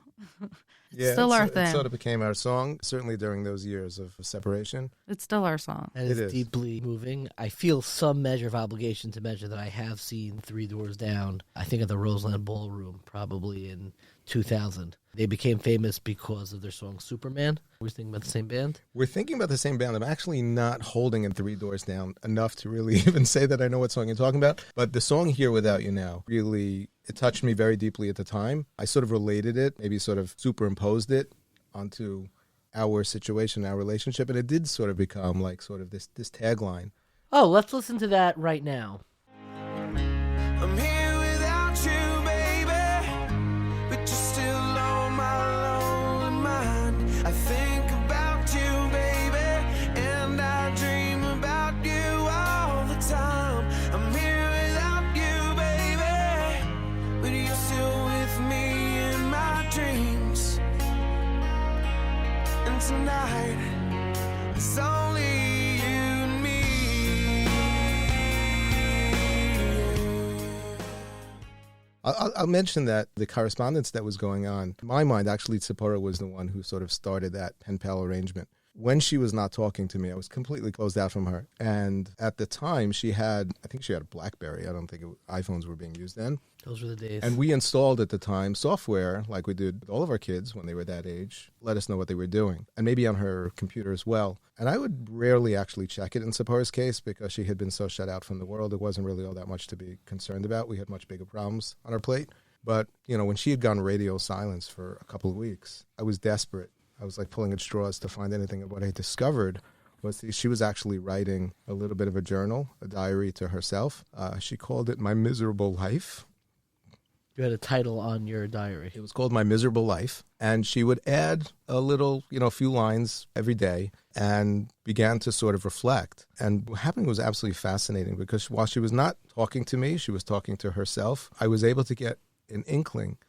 Yeah, still our it thing. sort of became our song, certainly during those years of separation. It's still our song. That is deeply moving. I feel some measure of obligation to mention that I have seen Three Doors Down, I think at the Roseland Ballroom, probably in 2000. They became famous because of their song Superman. We're thinking about the same band? We're thinking about the same band. I'm actually not holding in Three Doors Down enough to really even say that I know what song you're talking about. But the song Here Without You Now really, it touched me very deeply at the time. I sort of related it, maybe sort of superimposed it onto our situation, our relationship, and it did sort of become like sort of this tagline. Oh, let's listen to that right now. I'm here without you, baby, but you're still on my lonely mind. I think about you, baby, and I dream about you all the time. I'm here without you, baby, but you're still with me in my dreams. And tonight, it's only you and me. I'll mention that the correspondence that was going on, in my mind, actually, Tzipora was the one who sort of started that pen pal arrangement. When she was not talking to me, I was completely closed out from her. And at the time, I think she had a BlackBerry. I don't think iPhones were being used then. Those were the days. And we installed at the time software, like we did with all of our kids when they were that age, let us know what they were doing, and maybe on her computer as well. And I would rarely actually check it in Tzipora's case because she had been so shut out from the world. It wasn't really all that much to be concerned about. We had much bigger problems on our plate. But, when she had gone radio silence for a couple of weeks, I was desperate. I was like pulling at straws to find anything. And what I discovered was that she was actually writing a little bit of a journal, a diary to herself. She called it My Miserable Life. You had a title on your diary. It was called My Miserable Life. And she would add a little, a few lines every day and began to sort of reflect. And what happened was absolutely fascinating because while she was not talking to me, she was talking to herself. I was able to get an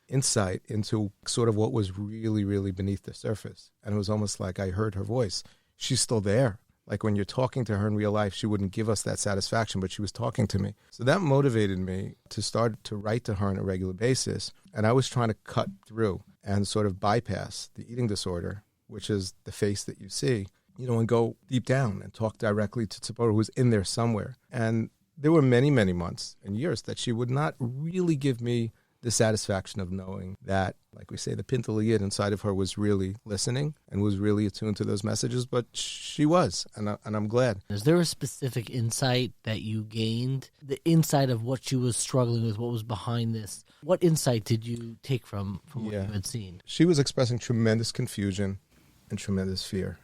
insight into sort of what was really, really beneath the surface. And it was almost like I heard her voice. She's still there. Like when you're talking to her in real life, she wouldn't give us that satisfaction, but she was talking to me. So that motivated me to start to write to her on a regular basis. And I was trying to cut through and sort of bypass the eating disorder, which is the face that you see, and go deep down and talk directly to Tzipora, who was in there somewhere. And there were many, many months and years that she would not really give me the satisfaction of knowing that, like we say, the Pintel Yid inside of her was really listening and was really attuned to those messages, but she was, and I'm glad. Is there a specific insight that you gained? The insight of what she was struggling with, what was behind this? What insight did you take from what you had seen? She was expressing tremendous confusion and tremendous fear.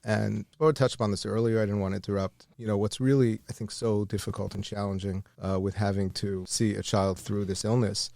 And I touched upon this earlier. I didn't want to interrupt. What's really, I think, so difficult and challenging with having to see a child through this illness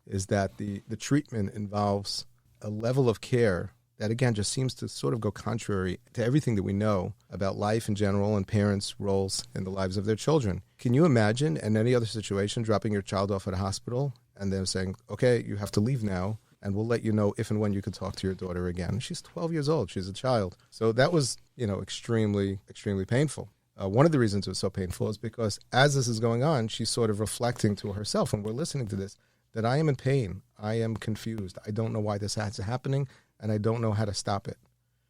is that the treatment involves a level of care that, again, just seems to sort of go contrary to everything that we know about life in general and parents' roles in the lives of their children. Can you imagine, in any other situation, dropping your child off at a hospital and them saying, okay, you have to leave now, and we'll let you know if and when you can talk to your daughter again? She's 12 years old. She's a child. So that was, extremely, extremely painful. One of the reasons it was so painful is because as this is going on, she's sort of reflecting to herself when we're listening to this, that I am in pain, I am confused, I don't know why this is happening, and I don't know how to stop it.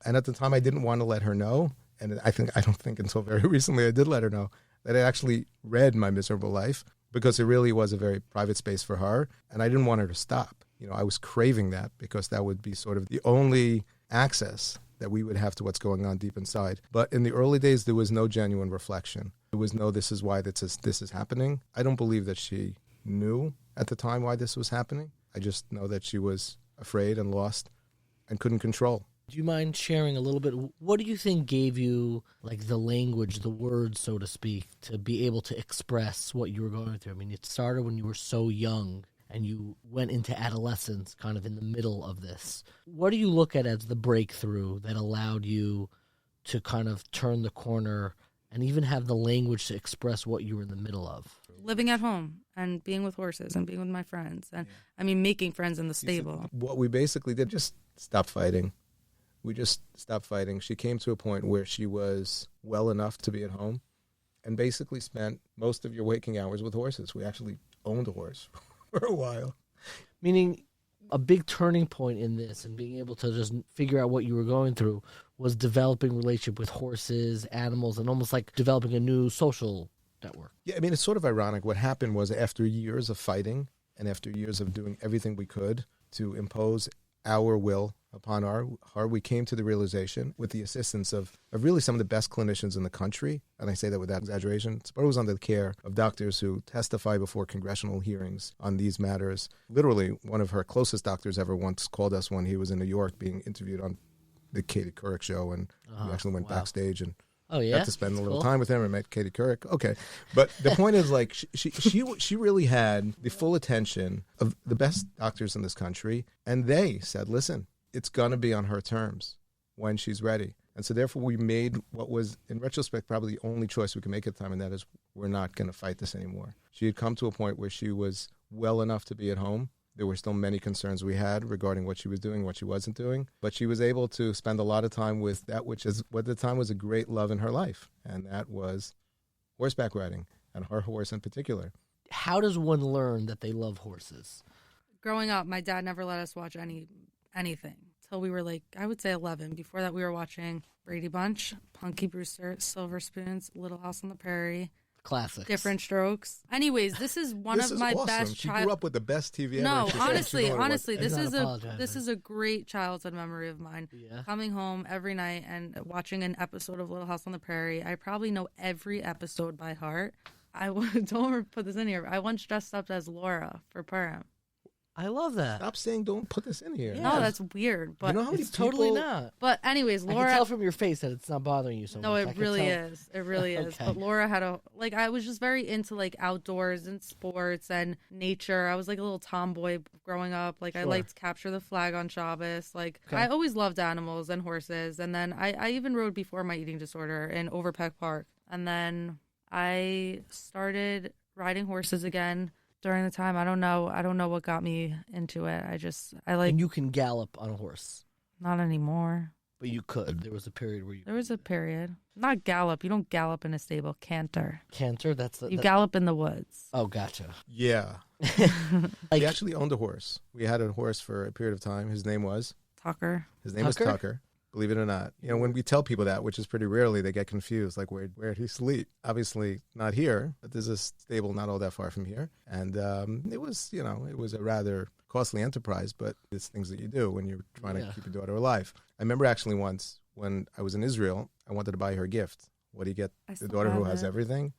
And at the time, I didn't want to let her know, and I don't think until very recently I did let her know, that I actually read My Miserable Life, because it really was a very private space for her, and I didn't want her to stop. I was craving that, because that would be sort of the only access that we would have to what's going on deep inside. But in the early days, there was no genuine reflection. There was no, this is why this is happening. I don't believe that she knew at the time why this was happening. I just know that she was afraid and lost and couldn't control. Do you mind sharing a little bit? What do you think gave you like the language, the words, so to speak, to be able to express what you were going through? I mean, it started when you were so young and you went into adolescence kind of in the middle of this. What do you look at as the breakthrough that allowed you to kind of turn the corner and even have the language to express what you were in the middle of? Living at home and being with horses and being with my friends. And making friends in the stable. What we basically did, just stop fighting. We just stopped fighting. She came to a point where she was well enough to be at home and basically spent most of your waking hours with horses. We actually owned a horse for a while. Meaning a big turning point in this and being able to just figure out what you were going through was developing relationship with horses, animals, and almost like developing a new social network. Yeah, I mean, it's sort of ironic. What happened was after years of fighting and after years of doing everything we could to impose our will upon our heart, we came to the realization with the assistance of really some of the best clinicians in the country, and I say that without exaggeration. Spar was under the care of doctors who testify before congressional hearings on these matters. Literally, one of her closest doctors ever once called us when he was in New York being interviewed on the Katie Couric show, and we actually went backstage and got to spend a little time with him and met Katie Couric. Okay. But the point is, like, she really had the full attention of the best doctors in this country. And they said, listen, it's going to be on her terms when she's ready. And so therefore we made what was, in retrospect, probably the only choice we could make at the time. And that is, we're not going to fight this anymore. She had come to a point where she was well enough to be at home. There were still many concerns we had regarding what she was doing, what she wasn't doing. But she was able to spend a lot of time with that, which is what at the time was a great love in her life. And that was horseback riding, and her horse in particular. How does one learn that they love horses? Growing up, my dad never let us watch anything till we were like, I would say 11. Before that, we were watching Brady Bunch, Punky Brewster, Silver Spoons, Little House on the Prairie. Classics. Different Strokes. Anyways, this is one of my awesome. best. She grew up with the best TV ever. No, She said honestly, I'm not this is a great childhood memory of mine. Yeah. Coming home every night and watching an episode of Little House on the Prairie. I probably know every episode by heart. Don't put this in here. I once dressed up as Laura for Purim. I love that. Stop saying don't put this in here. Yeah. No, that's weird. But You know how many It's totally people- not. But anyways, I Laura. can tell from your face that it's not bothering you so No, much. I it can really tell. is. It really is. Okay. But Laura had I was just very into like outdoors and sports and nature. I was like a little tomboy growing up. Like I Sure. liked Capture the Flag on Shabbos. Like Okay. I always loved animals and horses. And then I even rode before my eating disorder in Overpeck Park. And then I started riding horses again during the time. I don't know what got me into it. I like And you can gallop on a horse, not anymore. but you could. There was a period where you There was a period. Not gallop. You don't gallop in a stable. Canter. canter. That's the. You gallop in the woods. Oh, gotcha. Yeah. Like We actually owned a horse. We had a horse for a period of time. His name was Tucker. Tucker? Tucker. Believe it or not. You know, when we tell people that, which is pretty rarely, they get confused. Like, where'd he sleep? Obviously not here, but there's a stable not all that far from here. And it was a rather costly enterprise, but it's things that you do when you're trying to keep your daughter alive. I remember actually once when I was in Israel, I wanted to buy her a gift. What do you get I the still daughter who have has it. everything?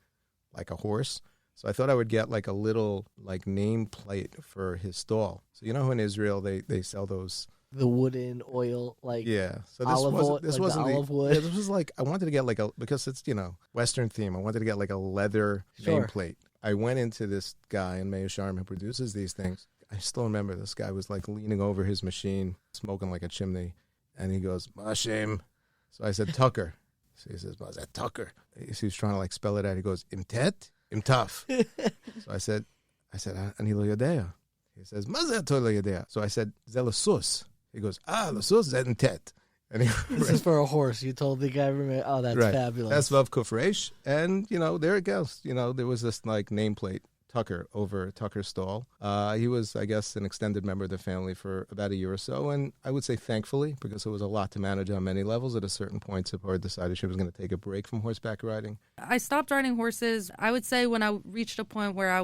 Like a horse. So I thought I would get like a little like name plate for his stall. So you know how in Israel they sell those. the wooden oil, like Yeah. So olive oil- this like wasn't the olive wood. Yeah, this was like I wanted to get like because it's Western theme. I wanted to get like a leather Sure. nameplate. I went into this guy in Meir Sharm who produces these things. I still remember this guy was like leaning over his machine, smoking like a chimney, and he goes, "Mashem." So I said, "Tucker." So he says, "What's that Tucker?" He was trying to like spell it out. He goes, "Imtet, imtaf." So I said, "Ani lo yodea." He says, "Mazat lo yodea." So I said, "Zelasus." He goes, "Lasus zet tet." And he this is for a horse. You told the guy, oh, that's Right. fabulous. That's Vav Kufresh. And, there it goes. There was this like nameplate, Tucker, over Tucker's stall. He was, I guess, an extended member of the family for about a year or so. And I would say thankfully, because it was a lot to manage on many levels, at a certain point, Zipporah decided she was going to take a break from horseback riding. I stopped riding horses, I would say, when I reached a point where I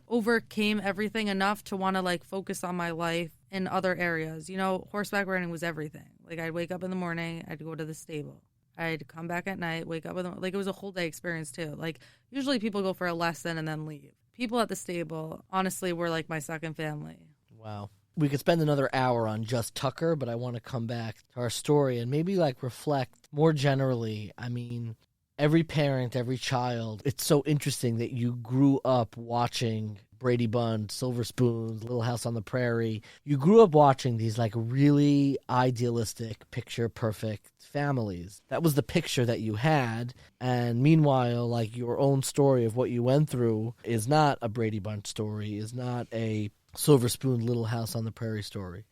overcame everything enough to want to like focus on my life in other areas. Horseback riding was everything. Like I'd wake up in the morning, I'd go to the stable. I'd come back at night, wake up like it was a whole day experience too. Like usually people go for a lesson and then leave. People at the stable, honestly, were like my second family. Wow. We could spend another hour on just Tucker, but I want to come back to our story and maybe like reflect more generally. I mean, every parent, every child, it's so interesting that you grew up watching Brady Bunch, Silver Spoons, Little House on the Prairie. You grew up watching these like really idealistic, picture perfect families. That was the picture that you had. And meanwhile, like your own story of what you went through is not a Brady Bunch story, is not a Silver Spoon, Little House on the Prairie story.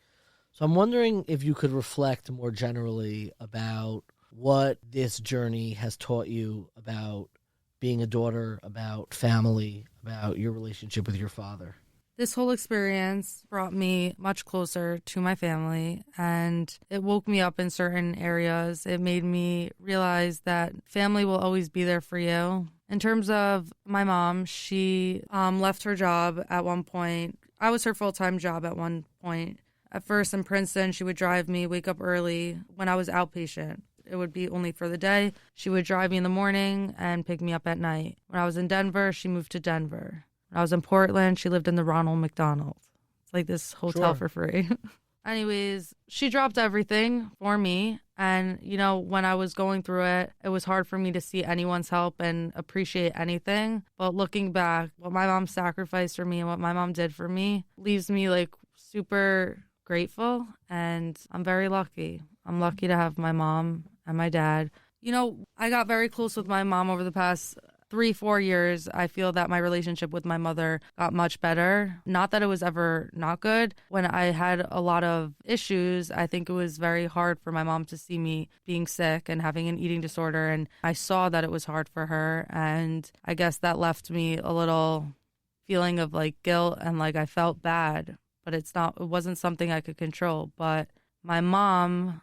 So I'm wondering if you could reflect more generally about what this journey has taught you about being a daughter, about family, about your relationship with your father. This whole experience brought me much closer to my family, and it woke me up in certain areas. It made me realize that family will always be there for you. In terms of my mom, she left her job at one point. I was her full-time job at one point. At first in Princeton, she would drive me, wake up early when I was outpatient. It would be only for the day. She would drive me in the morning and pick me up at night. When I was in Denver, she moved to Denver. When I was in Portland, she lived in the Ronald McDonald. It's like this hotel for free. Anyways, she dropped everything for me. And, you know, when I was going through it, it was hard for me to see anyone's help and appreciate anything. But looking back, what my mom sacrificed for me and what my mom did for me leaves me like super grateful. And I'm very lucky. I'm lucky to have my mom and my dad. You know, I got very close with my mom over the past 3-4 years. I feel that my relationship with my mother got much better. Not that it was ever not good. When I had a lot of issues, I think it was very hard for my mom to see me being sick and having an eating disorder. And I saw that it was hard for her. And I guess that left me a little feeling of like guilt and like I felt bad, but it wasn't something I could control. But my mom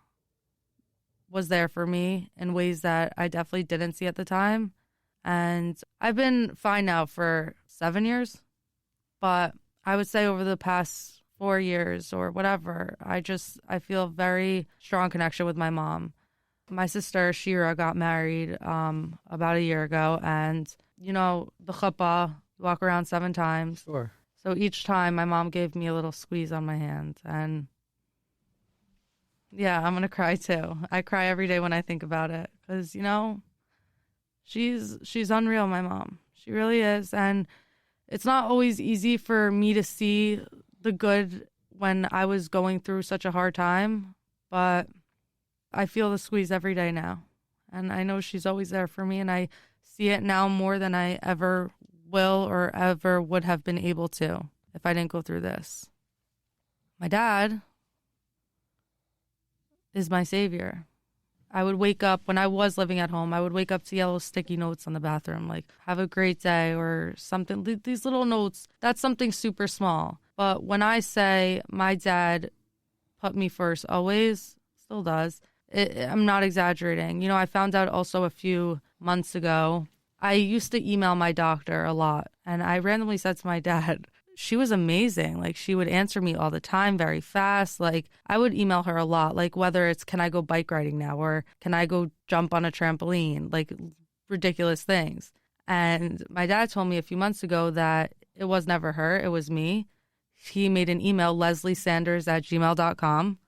was there for me in ways that I definitely didn't see at the time. And I've been fine now for 7 years, but I would say over the past 4 years or whatever, I feel a very strong connection with my mom. My sister, Shira, got married about a year ago, and, you know, the chuppah, you walk around 7 times. Sure. So each time my mom gave me a little squeeze on my hand, and yeah, I'm going to cry too. I cry every day when I think about it because, you know, she's unreal, my mom. She really is. And it's not always easy for me to see the good when I was going through such a hard time, but I feel the squeeze every day now. And I know she's always there for me, and I see it now more than I ever will or ever would have been able to if I didn't go through this. My dad is my savior. I would wake up, when I was living at home, I would wake up to yellow sticky notes on the bathroom, like, have a great day or something. These little notes, that's something super small. But when I say my dad put me first always, still does, I'm not exaggerating. You know, I found out also a few months ago, I used to email my doctor a lot, and I randomly said to my dad, she was amazing. Like, she would answer me all the time, very fast. Like, I would email her a lot, like whether it's, can I go bike riding now? Or can I go jump on a trampoline? Like, ridiculous things. And my dad told me a few months ago that it was never her, it was me. He made an email, lesliesanders@gmail.com.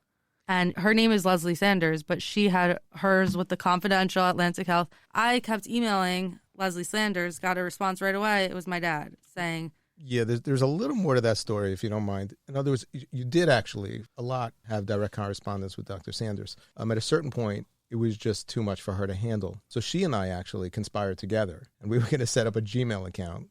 And her name is Leslie Sanders, but she had hers with the confidential Atlantic Health. I kept emailing Leslie Sanders, got a response right away. It was my dad saying, yeah, there's a little more to that story, if you don't mind. In other words, you did actually a lot have direct correspondence with Dr. Sanders. At a certain point, it was just too much for her to handle. So she and I actually conspired together, and we were going to set up a Gmail account,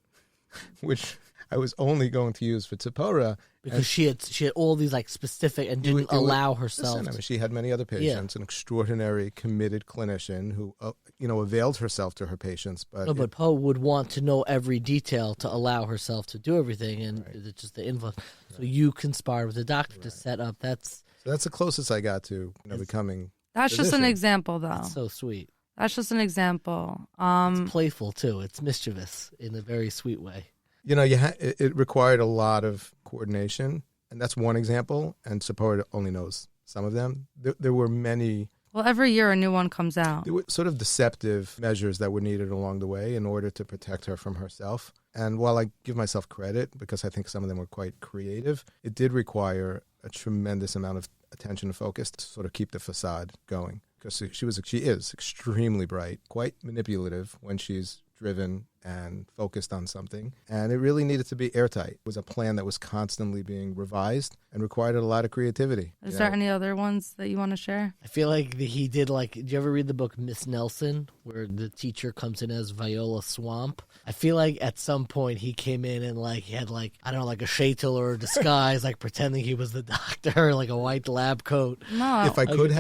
which I was only going to use for Tzipora. Because she had all these like specific and didn't allow herself. Listen, I mean, she had many other patients, an extraordinary, committed clinician who, availed herself to her patients. But Poe would want to know every detail to allow herself to do everything, and it's just the influence. So you conspired with the doctor to set up. So that's the closest I got to becoming. That's physician. just an example, though. That's so sweet. That's just an example. It's playful too. It's mischievous in a very sweet way. You know, it required a lot of coordination, and that's one example, and Tzipora only knows some of them. There were many. Well, every year a new one comes out. There were sort of deceptive measures that were needed along the way in order to protect her from herself. And while I give myself credit, because I think some of them were quite creative, it did require a tremendous amount of attention and focus to sort of keep the facade going. Because she is extremely bright, quite manipulative when she's driven and focused on something. And it really needed to be airtight. It was a plan that was constantly being revised and required a lot of creativity. Is there any other ones that you want to share? I feel like he did did you ever read the book Miss Nelson, where the teacher comes in as Viola Swamp? I feel like at some point he came in and he had I don't know, like a shaitel or a disguise, pretending he was the doctor, like a white lab coat. No. If I could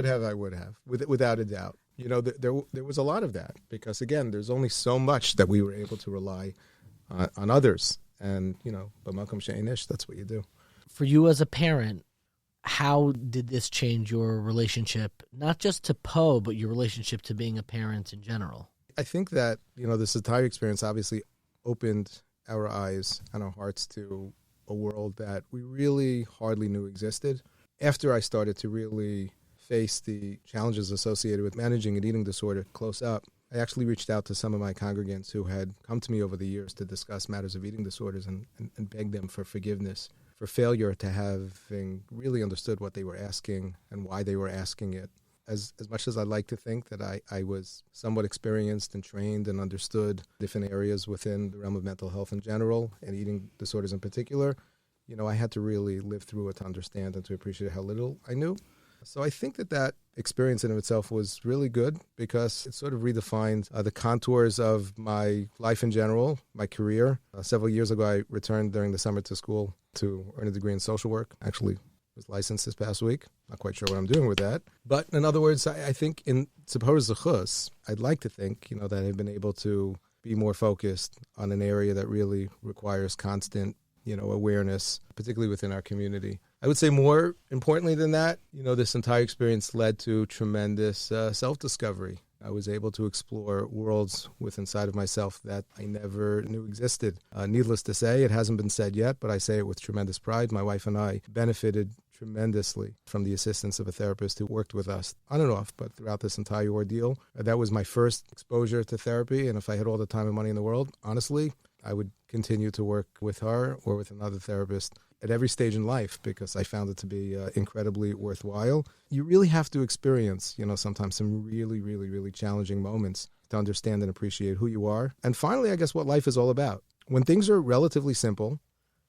have, I would have, without a doubt. You know, there was a lot of that because, again, there's only so much that we were able to rely on others. And, b'makom she'ein ish, that's what you do. For you as a parent, how did this change your relationship, not just to Poe, but your relationship to being a parent in general? I think that, this entire experience obviously opened our eyes and our hearts to a world that we really hardly knew existed. After I started to really face the challenges associated with managing an eating disorder close up, I actually reached out to some of my congregants who had come to me over the years to discuss matters of eating disorders and beg them for forgiveness for failure to having really understood what they were asking and why they were asking it. As much as I'd like to think that I was somewhat experienced and trained and understood different areas within the realm of mental health in general and eating disorders in particular, I had to really live through it to understand and to appreciate how little I knew. So I think that experience in of itself was really good because it sort of redefined the contours of my life in general, my career. Several years ago, I returned during the summer to school to earn a degree in social work. Actually, was licensed this past week. Not quite sure what I'm doing with that. But in other words, I think in Tzipora Zechus, I'd like to think, that I've been able to be more focused on an area that really requires constant, awareness, particularly within our community. I would say more importantly than that, this entire experience led to tremendous self-discovery. I was able to explore worlds inside of myself that I never knew existed. Needless to say, it hasn't been said yet, but I say it with tremendous pride. My wife and I benefited tremendously from the assistance of a therapist who worked with us on and off, but throughout this entire ordeal. That was my first exposure to therapy, and if I had all the time and money in the world, honestly, I would continue to work with her or with another therapist at every stage in life because I found it to be incredibly worthwhile. You really have to experience, sometimes some really, really, really challenging moments to understand and appreciate who you are. And finally, I guess what life is all about. When things are relatively simple,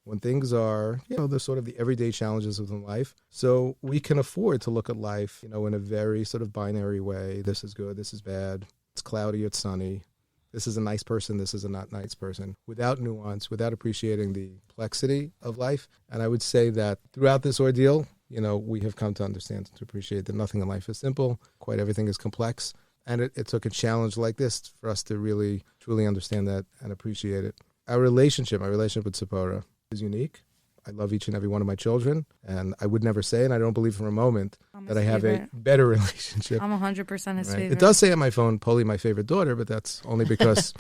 when things are, the sort of the everyday challenges within life, so we can afford to look at life, in a very sort of binary way. This is good, this is bad, it's cloudy, it's sunny. This is a nice person, this is a not nice person, without nuance, without appreciating the complexity of life. And I would say that throughout this ordeal, we have come to understand and to appreciate that nothing in life is simple, quite everything is complex. And it took a challenge like this for us to really, truly understand that and appreciate it. My relationship with Tzipora is unique. I love each and every one of my children, and I would never say, and I don't believe for a moment, that I have a better relationship. I'm 100% his favorite. It does say on my phone, Polly, my favorite daughter, but that's only because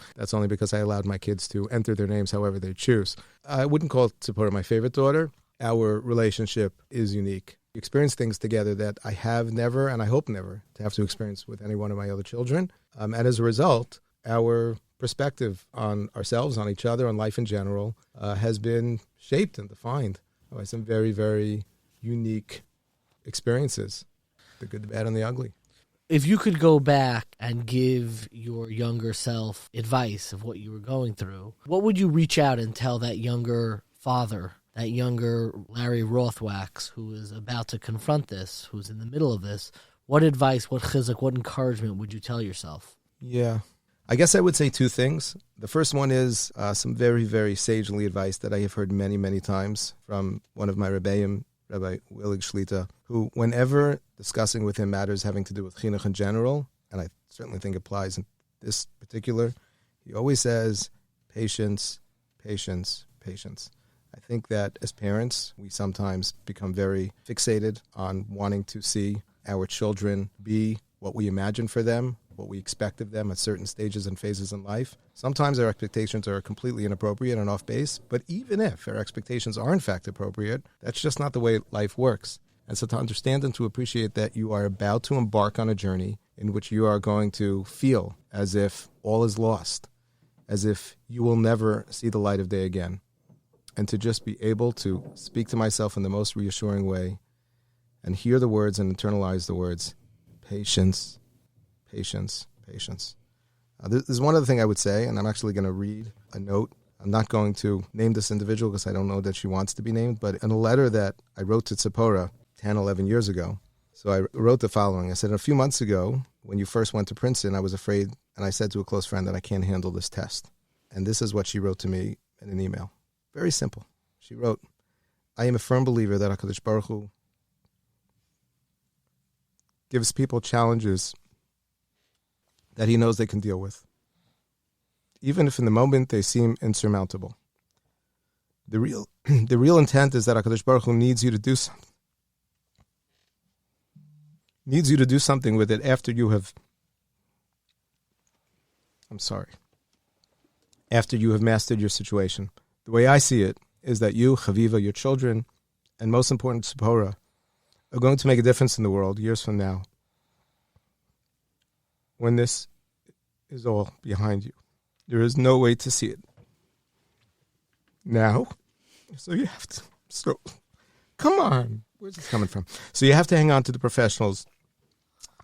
I allowed my kids to enter their names however they choose. I wouldn't call Tzipora my favorite daughter. Our relationship is unique. We experience things together that I have never, and I hope never, to have to experience with any one of my other children. And as a result, our perspective on ourselves, on each other, on life in general, has been shaped and defined by some very, very unique experiences, the good, the bad, and the ugly. If you could go back and give your younger self advice of what you were going through, what would you reach out and tell that younger father, that younger Larry Rothwax, who is about to confront this, who's in the middle of this? What advice, what chizuk, what encouragement would you tell yourself? Yeah. I guess I would say two things. The first one is some very, very sagely advice that I have heard many, many times from one of my rebbeim, Rabbi Willig Shlita, who whenever discussing with him matters having to do with chinuch in general, and I certainly think applies in this particular, he always says, patience, patience, patience. I think that as parents, we sometimes become very fixated on wanting to see our children be what we imagine for them, what we expect of them at certain stages and phases in life. Sometimes our expectations are completely inappropriate and off base, but even if our expectations are in fact appropriate, that's just not the way life works. And so to understand and to appreciate that you are about to embark on a journey in which you are going to feel as if all is lost, as if you will never see the light of day again, and to just be able to speak to myself in the most reassuring way and hear the words and internalize the words, patience, patience, patience. There's one other thing I would say, and I'm actually going to read a note. I'm not going to name this individual because I don't know that she wants to be named, but in a letter that I wrote to Tzipora 10, 11 years ago. So I wrote the following. I said, a few months ago, when you first went to Princeton, I was afraid, and I said to a close friend that I can't handle this test. And this is what she wrote to me in an email. Very simple. She wrote, I am a firm believer that HaKadosh Baruch Hu gives people challenges that he knows they can deal with, even if in the moment they seem insurmountable. The real the real intent is that HaKadosh Baruch Hu needs you to do something. Needs you to do something with it after you have after you have mastered your situation. The way I see it is that you, Chaviva, your children, and most important, Tzipora, are going to make a difference in the world years from now when this is all behind you. There is no way to see it now. So you have to... So, come on. Where's this coming from? So you have to hang on to the professionals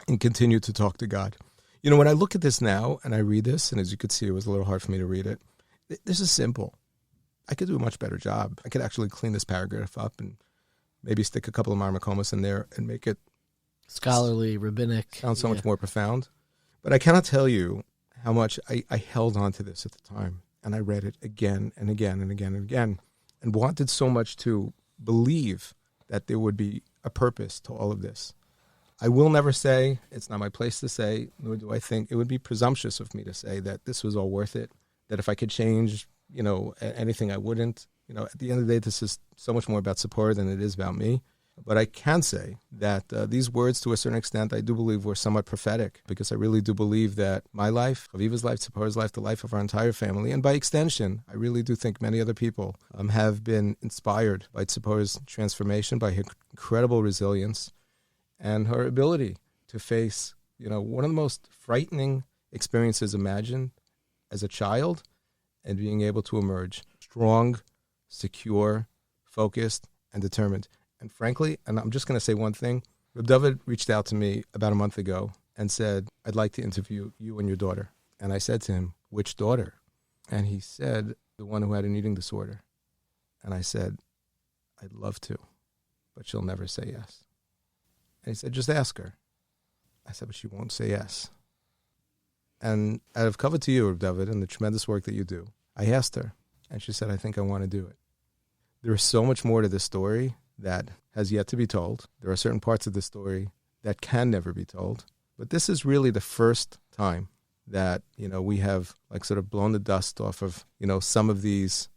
and continue to talk to God. You know, when I look at this now and I read this, and as you could see, it was a little hard for me to read it. This is simple. I could do a much better job. I could actually clean this paragraph up and maybe stick a couple of marmacomas in there and make it scholarly, rabbinic. Sound so much more profound. But I cannot tell you how much I held on to this at the time. And I read it again and again and again and again and wanted so much to believe that there would be a purpose to all of this. I will never say, it's not my place to say, nor do I think it would be presumptuous of me to say that this was all worth it, that if I could change, anything, I wouldn't. At the end of the day, this is so much more about support than it is about me. But I can say that these words, to a certain extent, I do believe were somewhat prophetic, because I really do believe that my life, Chaviva's life, Tzipporah's life, the life of our entire family, and by extension, I really do think many other people have been inspired by Tzipporah's transformation, by her incredible resilience, and her ability to face, one of the most frightening experiences imagined as a child, and being able to emerge strong, secure, focused, and determined. And frankly, and I'm just going to say one thing, Reb David reached out to me about a month ago and said, I'd like to interview you and your daughter. And I said to him, which daughter? And he said, the one who had an eating disorder. And I said, I'd love to, but she'll never say yes. And he said, just ask her. I said, but she won't say yes. And out of cover to you, Reb David, and the tremendous work that you do, I asked her, and she said, I think I want to do it. There is so much more to this story that has yet to be told. There are certain parts of the story that can never be told. But this is really the first time that, we have sort of blown the dust off of, some of these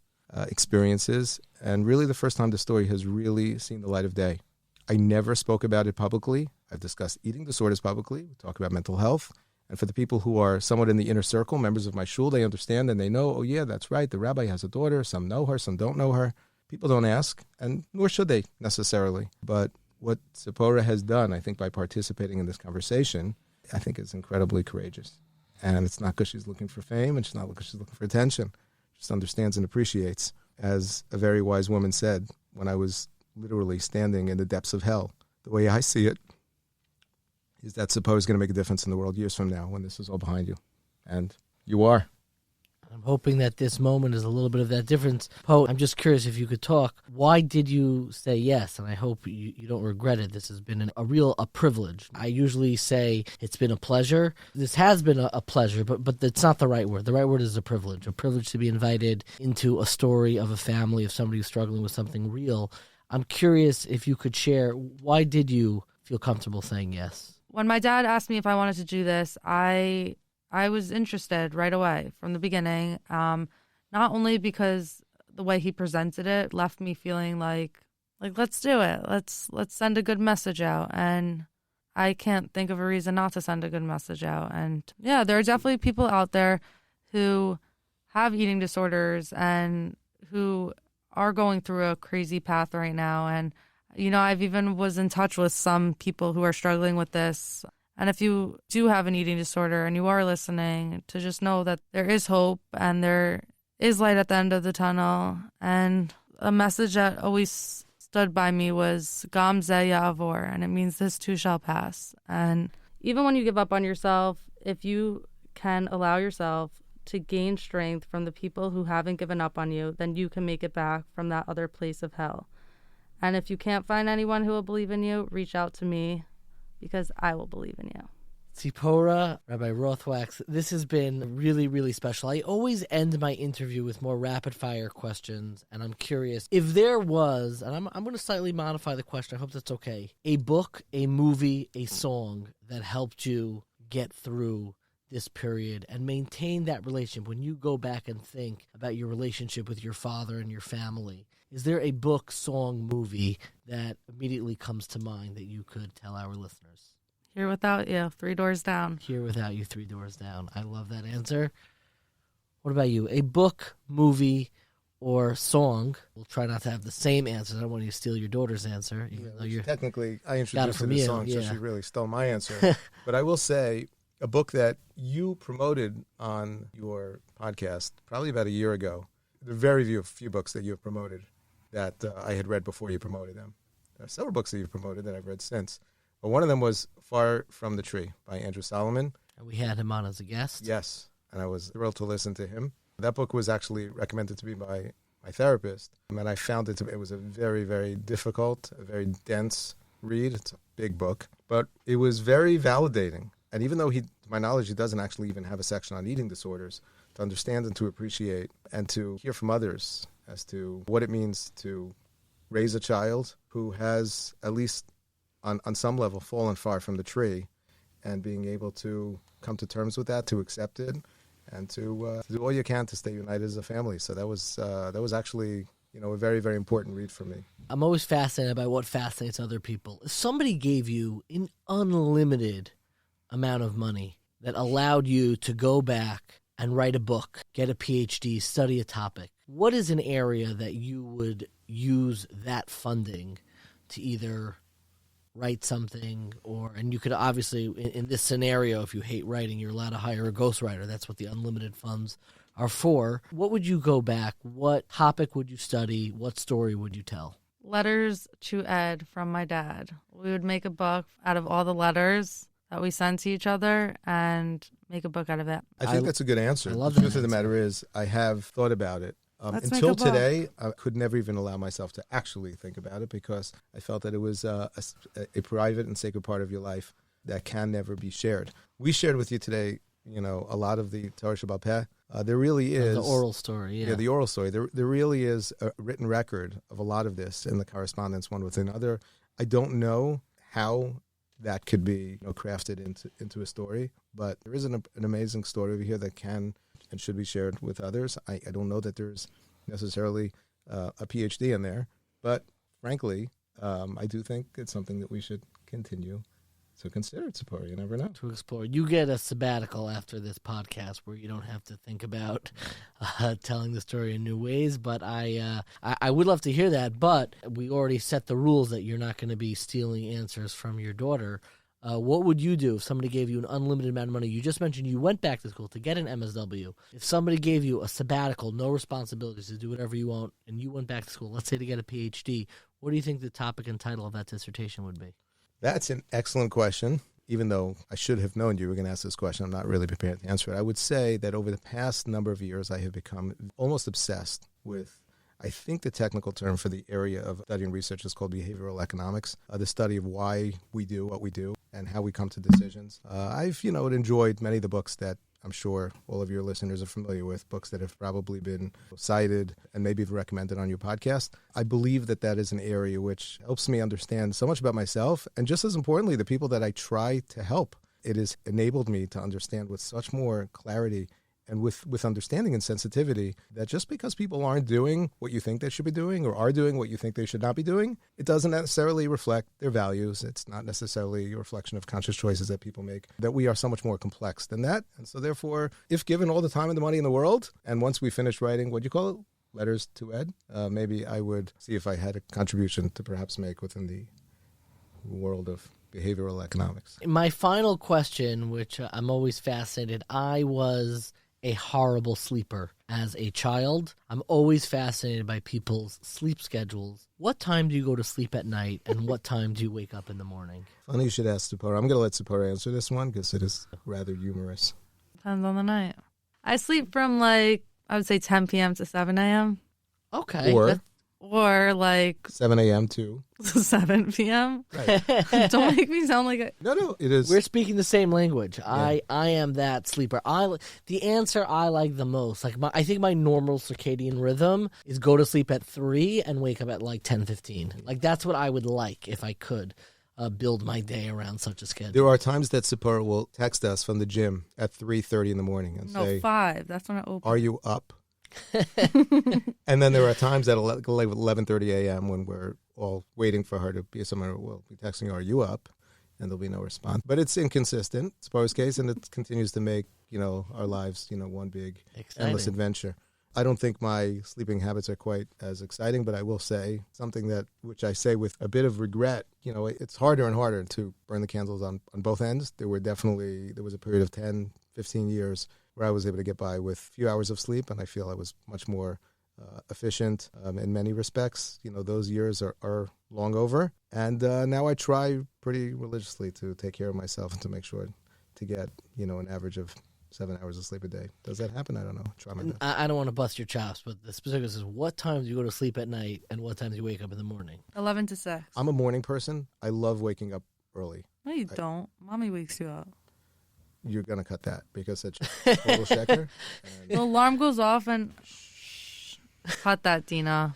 experiences. And really the first time the story has really seen the light of day. I never spoke about it publicly. I've discussed eating disorders publicly. We talk about mental health. And for the people who are somewhat in the inner circle, members of my shul, they understand and they know, oh yeah, that's right. The rabbi has a daughter. Some know her, some don't know her. People don't ask, and nor should they necessarily. But what Tzipporah has done, I think, by participating in this conversation, I think is incredibly courageous. And it's not because she's looking for fame, and it's not because she's looking for attention. She just understands and appreciates. As a very wise woman said, when I was literally standing in the depths of hell, the way I see it is that Tzipporah is going to make a difference in the world years from now when this is all behind you. And you are. I'm hoping that this moment is a little bit of that difference. Poe, I'm just curious if you could talk. Why did you say yes? And I hope you don't regret it. This has been a real privilege. I usually say it's been a pleasure. This has been a pleasure, but it's not the right word. The right word is a privilege to be invited into a story of a family, of somebody who's struggling with something real. I'm curious if you could share, why did you feel comfortable saying yes? When my dad asked me if I wanted to do this, I was interested right away from the beginning, not only because the way he presented it left me feeling like let's do it. Let's send a good message out. And I can't think of a reason not to send a good message out. And yeah, there are definitely people out there who have eating disorders and who are going through a crazy path right now. And, I've even was in touch with some people who are struggling with this. And if you do have an eating disorder and you are listening, to just know that there is hope and there is light at the end of the tunnel. And a message that always stood by me was Gam ze ya'avor, and it means this too shall pass. And even when you give up on yourself, if you can allow yourself to gain strength from the people who haven't given up on you, then you can make it back from that other place of hell. And if you can't find anyone who will believe in you, reach out to me, because I will believe in you. Tzipporah, Rabbi Rothwachs, this has been really, really special. I always end my interview with more rapid-fire questions, and I'm curious if there was, and I'm going to slightly modify the question, I hope that's okay, a book, a movie, a song that helped you get through this period and maintain that relationship? When you go back and think about your relationship with your father and your family, is there a book, song, movie that immediately comes to mind that you could tell our listeners? Here Without You, Three Doors Down. Here Without You, Three Doors Down. I love that answer. What about you? A book, movie, or song? We'll try not to have the same answers. I don't want you to steal your daughter's answer. Even though you're Technically, I Got it introduced her from to the you, song, so yeah. she really stole my answer. But I will say, a book that you promoted on your podcast probably about a year ago. There are very few books that you have promoted that I had read before you promoted them. There are several books that you've promoted that I've read since. But one of them was Far From the Tree by Andrew Solomon. and we had him on as a guest. Yes, and I was thrilled to listen to him. That book was actually recommended to me by my therapist, and I found it was a very, very difficult, a very dense read. It's a big book, but it was very validating. And even though to my knowledge, he doesn't actually even have a section on eating disorders, to understand and to appreciate and to hear from others as to what it means to raise a child who has, at least on some level, fallen far from the tree, and being able to come to terms with that, to accept it, and to do all you can to stay united as a family. So that was actually, a very, very important read for me. I'm always fascinated by what fascinates other people. If somebody gave you an unlimited amount of money that allowed you to go back and write a book, get a PhD, study a topic, what is an area that you would use that funding to either write something, and you could obviously, in this scenario, if you hate writing, you're allowed to hire a ghostwriter. That's what the unlimited funds are for. What would you go back? What topic would you study? What story would you tell? Letters to Ed from my dad. We would make a book out of all the letters that we send to each other and make a book out of it. I think that's a good answer. I love the that truth of the answer. matter is, I have thought about it. Let's make Until a book. today, I could never even allow myself to actually think about it because I felt that it was a private and sacred part of your life that can never be shared. We shared with you today, a lot of the Torah Sheba'al Peh. There really is The oral story, yeah. the oral story. There really is a written record of a lot of this in the correspondence one with another. I don't know how that could be crafted into a story, but there is an amazing story over here that can and should be shared with others. I don't know that there's necessarily a PhD in there, but frankly, I do think it's something that we should continue to consider, Tzipora. You never know. To explore. You get a sabbatical after this podcast where you don't have to think about telling the story in new ways, but I would love to hear that, but we already set the rules that you're not going to be stealing answers from your daughter. What would you do if somebody gave you an unlimited amount of money? You just mentioned you went back to school to get an MSW. If somebody gave you a sabbatical, no responsibilities, to do whatever you want, and you went back to school, let's say to get a PhD, what do you think the topic and title of that dissertation would be? That's an excellent question. Even though I should have known you were going to ask this question, I'm not really prepared to answer it. I would say that over the past number of years, I have become almost obsessed with, I think the technical term for the area of study and research is called behavioral economics, the study of why we do what we do and how we come to decisions. I've, enjoyed many of the books that I'm sure all of your listeners are familiar with, books that have probably been cited and maybe recommended on your podcast. I believe that is an area which helps me understand so much about myself and, just as importantly, the people that I try to help. It has enabled me to understand with such more clarity and with understanding and sensitivity that just because people aren't doing what you think they should be doing or are doing what you think they should not be doing, it doesn't necessarily reflect their values. It's not necessarily a reflection of conscious choices that people make, that we are so much more complex than that. And so therefore, if given all the time and the money in the world, and once we finish writing, what do you call it? Letters to Ed, maybe I would see if I had a contribution to perhaps make within the world of behavioral economics. My final question, which I'm always fascinated, I was a horrible sleeper as a child. I'm always fascinated by people's sleep schedules. What time do you go to sleep at night, and what time do you wake up in the morning? Funny you should ask Tzipora. I'm going to let Tzipora answer this one because it is rather humorous. Depends on the night. I sleep from I would say 10 p.m. to 7 a.m. Okay. Or or 7 a.m. to 7 p.m. Right. Don't make me sound like a... No, it is. We're speaking the same language. Yeah. I am that sleeper. The answer I like the most, I think my normal circadian rhythm is go to sleep at 3 and wake up at 10:15. That's what I would like if I could. build my day around such a schedule. There are times that Sipora will text us from the gym at 3:30 in the morning and No, say, 5. That's when it opens. "Are you up?" And then there are times at 11:30 a.m. when we're all waiting for her to be someone will be texting, "Are you up?" And there'll be no response. But it's inconsistent, Sipora's case, and it continues to make our lives one big endless adventure. I don't think my sleeping habits are quite as exciting, but I will say something which I say with a bit of regret. It's harder and harder to burn the candles on both ends. There was a period of 10, 15 years where I was able to get by with a few hours of sleep, and I feel I was much more efficient in many respects. Those years are long over, and now I try pretty religiously to take care of myself and to make sure to get an average of 7 hours of sleep a day. Does that happen? I don't know. Try my best. I don't want to bust your chops, but the specifics is what times you go to sleep at night and what times you wake up in the morning. 11 to 6. I'm a morning person. I love waking up early. No, you don't. Mommy wakes you up. You're going to cut that because it's total sheker. The alarm goes off and... Cut that, Dina.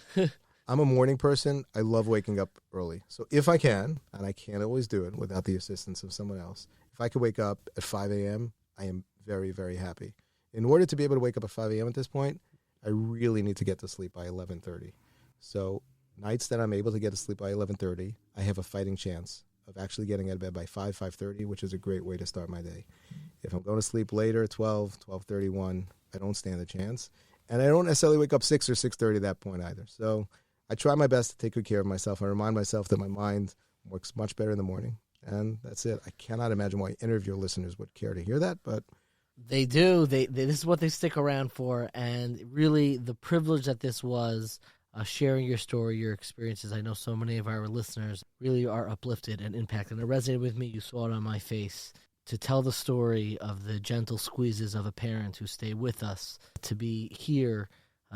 I'm a morning person. I love waking up early. So if I can, and I can't always do it without the assistance of someone else, if I could wake up at 5 a.m., I am very, very happy. In order to be able to wake up at 5 a.m. at this point, I really need to get to sleep by 11:30. So nights that I'm able to get to sleep by 11:30, I have a fighting chance of actually getting out of bed by 5:30, which is a great way to start my day. If I'm going to sleep later, 12:31, I don't stand a chance. And I don't necessarily wake up 6 or 6:30 at that point either. So I try my best to take good care of myself. I remind myself that my mind works much better in the morning. And that's it. I cannot imagine why any of your listeners would care to hear that, but... They do. This is what they stick around for. And really, the privilege that this was, sharing your story, your experiences. I know so many of our listeners really are uplifted and impacted. It resonated with me. You saw it on my face. To tell the story of the gentle squeezes of a parent who stay with us, to be here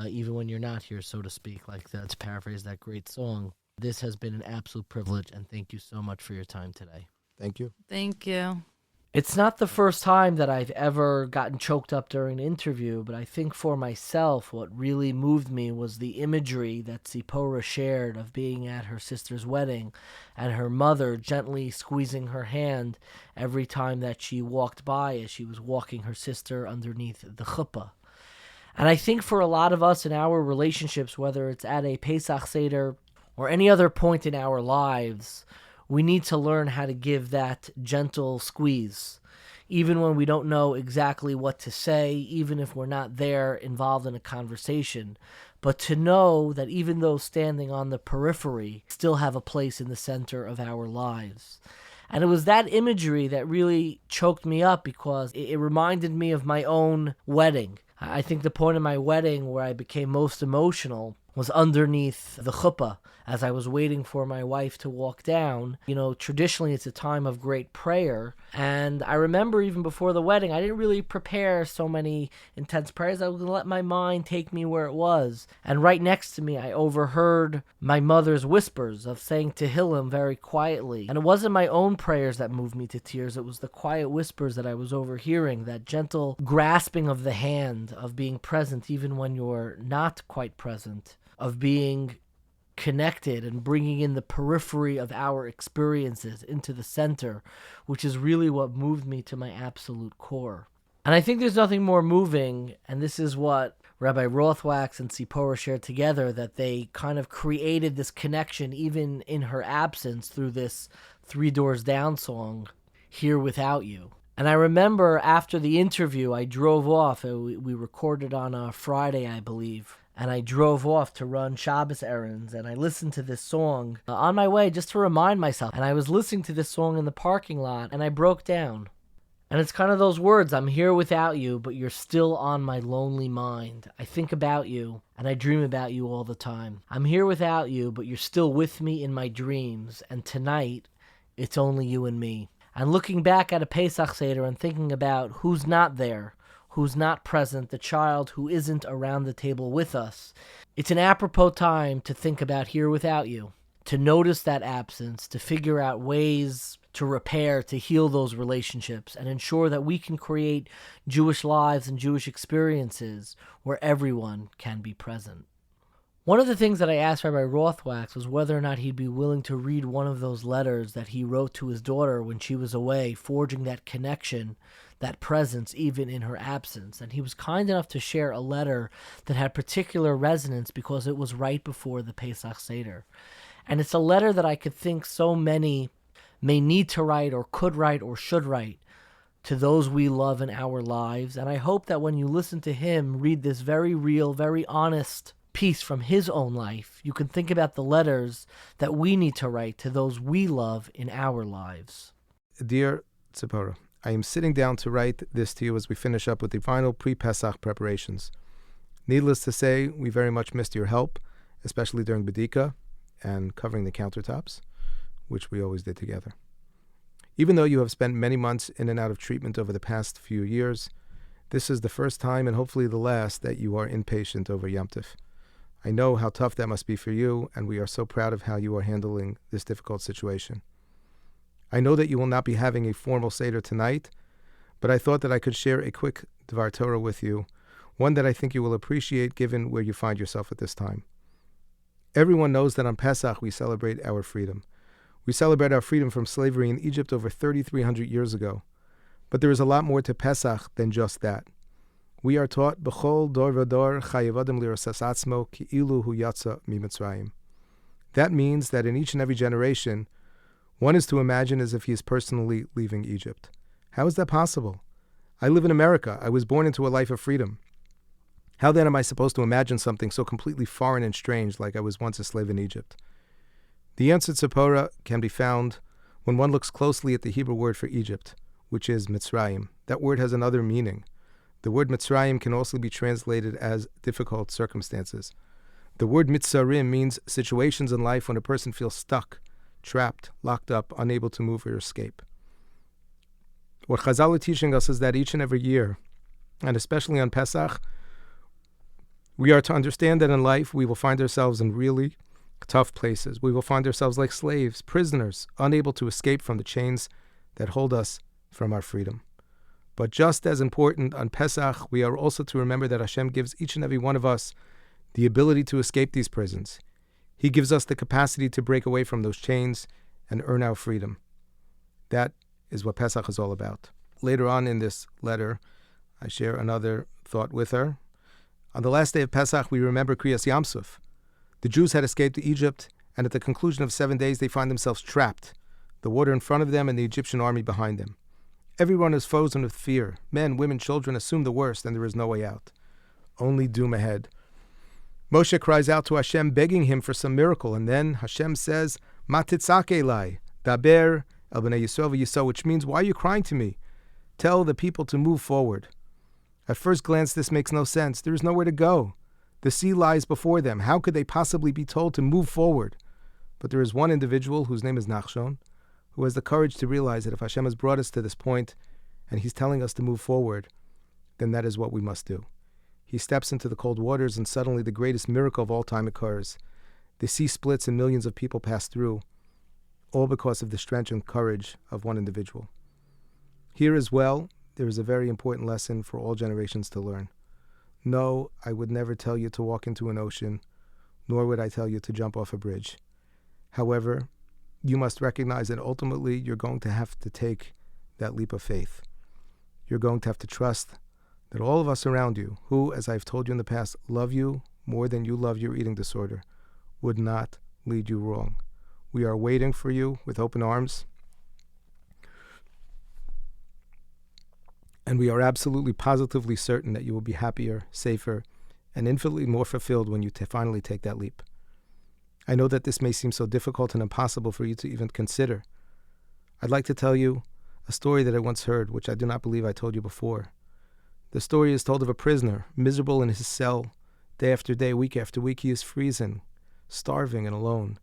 even when you're not here, so to speak, like that, to paraphrase that great song. This has been an absolute privilege, and thank you so much for your time today. Thank you. Thank you. It's not the first time that I've ever gotten choked up during an interview, but I think for myself, what really moved me was the imagery that Sipora shared of being at her sister's wedding and her mother gently squeezing her hand every time that she walked by as she was walking her sister underneath the chuppah. And I think for a lot of us in our relationships, whether it's at a Pesach Seder or any other point in our lives, we need to learn how to give that gentle squeeze, even when we don't know exactly what to say, even if we're not there involved in a conversation, but to know that even those standing on the periphery still have a place in the center of our lives. And it was that imagery that really choked me up because it reminded me of my own wedding. I think the point of my wedding where I became most emotional was underneath the chuppah as I was waiting for my wife to walk down. Traditionally it's a time of great prayer. And I remember even before the wedding, I didn't really prepare so many intense prayers. I was going to let my mind take me where it was. And right next to me, I overheard my mother's whispers of saying Tehillim very quietly. And it wasn't my own prayers that moved me to tears. It was the quiet whispers that I was overhearing, that gentle grasping of the hand, of being present even when you're not quite present, of being connected and bringing in the periphery of our experiences into the center, which is really what moved me to my absolute core. And I think there's nothing more moving, and this is what Rabbi Rothwachs and Sipora shared together, that they kind of created this connection even in her absence through this Three Doors Down song, Here Without You. And I remember after the interview, I drove off. We recorded on a Friday, I believe. And I drove off to run Shabbos errands, and I listened to this song on my way just to remind myself. And I was listening to this song in the parking lot, and I broke down. And it's kind of those words, I'm here without you, but you're still on my lonely mind. I think about you, and I dream about you all the time. I'm here without you, but you're still with me in my dreams. And tonight, it's only you and me. And looking back at a Pesach Seder and thinking about who's not there, who's not present, the child who isn't around the table with us, it's an apropos time to think about Here Without You, to notice that absence, to figure out ways to repair, to heal those relationships, and ensure that we can create Jewish lives and Jewish experiences where everyone can be present. One of the things that I asked Rabbi Rothwax was whether or not he'd be willing to read one of those letters that he wrote to his daughter when she was away, forging that connection, that presence, even in her absence. And he was kind enough to share a letter that had particular resonance because it was right before the Pesach Seder. And it's a letter that I could think so many may need to write or could write or should write to those we love in our lives. And I hope that when you listen to him read this very real, very honest piece from his own life, you can think about the letters that we need to write to those we love in our lives. Dear Tzipora, I am sitting down to write this to you as we finish up with the final pre-Pesach preparations. Needless to say, we very much missed your help, especially during Bedika and covering the countertops, which we always did together. Even though you have spent many months in and out of treatment over the past few years, this is the first time and hopefully the last that you are inpatient over Yom Tov. I know how tough that must be for you, and we are so proud of how you are handling this difficult situation. I know that you will not be having a formal Seder tonight, but I thought that I could share a quick Dvar Torah with you, one that I think you will appreciate given where you find yourself at this time. Everyone knows that on Pesach we celebrate our freedom. We celebrate our freedom from slavery in Egypt over 3,300 years ago. But there is a lot more to Pesach than just that. We are taught, B'chol dor v'dor chayav adam lirasas atzmo ki'ilu hu yatsa miMitzrayim. That means that in each and every generation, one is to imagine as if he is personally leaving Egypt. How is that possible? I live in America. I was born into a life of freedom. How then am I supposed to imagine something so completely foreign and strange like I was once a slave in Egypt? The answer, Tzipora, can be found when one looks closely at the Hebrew word for Egypt, which is Mitzrayim. That word has another meaning. The word Mitzrayim can also be translated as difficult circumstances. The word Mitzarim means situations in life when a person feels stuck, trapped, locked up, unable to move or escape. What Chazal are teaching us is that each and every year, and especially on Pesach, we are to understand that in life we will find ourselves in really tough places. We will find ourselves like slaves, prisoners, unable to escape from the chains that hold us from our freedom. But just as important, on Pesach, we are also to remember that Hashem gives each and every one of us the ability to escape these prisons. He gives us the capacity to break away from those chains and earn our freedom. That is what Pesach is all about. Later on in this letter, I share another thought with her. On the last day of Pesach, we remember Kriyas Yam Suf. The Jews had escaped to Egypt, and at the conclusion of 7 days, they find themselves trapped, the water in front of them and the Egyptian army behind them. Everyone is frozen with fear. Men, women, children assume the worst, and there is no way out. Only doom ahead. Moshe cries out to Hashem, begging him for some miracle, and then Hashem says, Ma titzak elai, daber el bnei Yisrael v'yisrael, which means, why are you crying to me? Tell the people to move forward. At first glance, this makes no sense. There is nowhere to go. The sea lies before them. How could they possibly be told to move forward? But there is one individual, whose name is Nachshon, who has the courage to realize that if Hashem has brought us to this point, and He's telling us to move forward, then that is what we must do. He steps into the cold waters, and suddenly the greatest miracle of all time occurs. The sea splits and millions of people pass through, all because of the strength and courage of one individual. Here as well, there is a very important lesson for all generations to learn. No, I would never tell you to walk into an ocean, nor would I tell you to jump off a bridge. However, you must recognize that ultimately you're going to have to take that leap of faith. You're going to have to trust that all of us around you, who, as I've told you in the past, love you more than you love your eating disorder, would not lead you wrong. We are waiting for you with open arms. And we are absolutely positively certain that you will be happier, safer, and infinitely more fulfilled when you finally take that leap. I know that this may seem so difficult and impossible for you to even consider. I'd like to tell you a story that I once heard, which I do not believe I told you before. The story is told of a prisoner, miserable in his cell. Day after day, week after week, he is freezing, starving, and alone.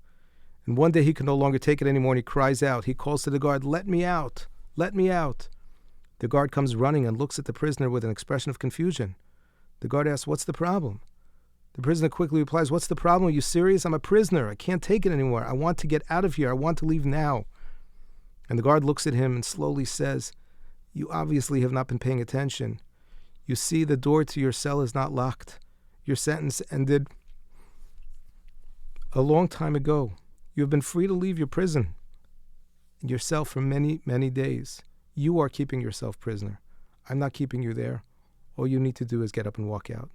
And one day he can no longer take it anymore, and he cries out. He calls to the guard, "Let me out! Let me out!" The guard comes running and looks at the prisoner with an expression of confusion. The guard asks, "What's the problem?" The prisoner quickly replies, "What's the problem? Are you serious? I'm a prisoner. I can't take it anymore. I want to get out of here. I want to leave now." And the guard looks at him and slowly says, "You obviously have not been paying attention. You see, the door to your cell is not locked. Your sentence ended a long time ago. You have been free to leave your prison and yourself for many, many days. You are keeping yourself prisoner. I'm not keeping you there. All you need to do is get up and walk out.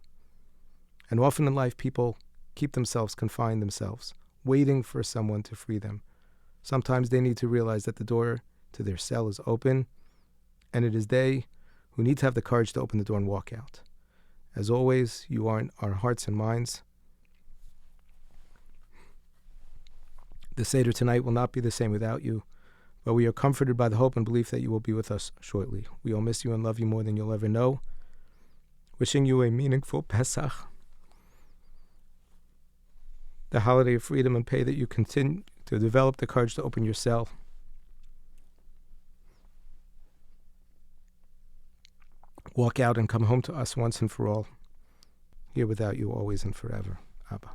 And often in life, people keep themselves confined themselves, waiting for someone to free them. Sometimes they need to realize that the door to their cell is open, and it is they who need to have the courage to open the door and walk out. As always, you are in our hearts and minds. The Seder tonight will not be the same without you, but we are comforted by the hope and belief that you will be with us shortly. We all miss you and love you more than you'll ever know. Wishing you a meaningful Pesach, the holiday of freedom, and pray that you continue to develop the courage to open your cell. Walk out and come home to us once and for all. Here without you, always and forever. Abba.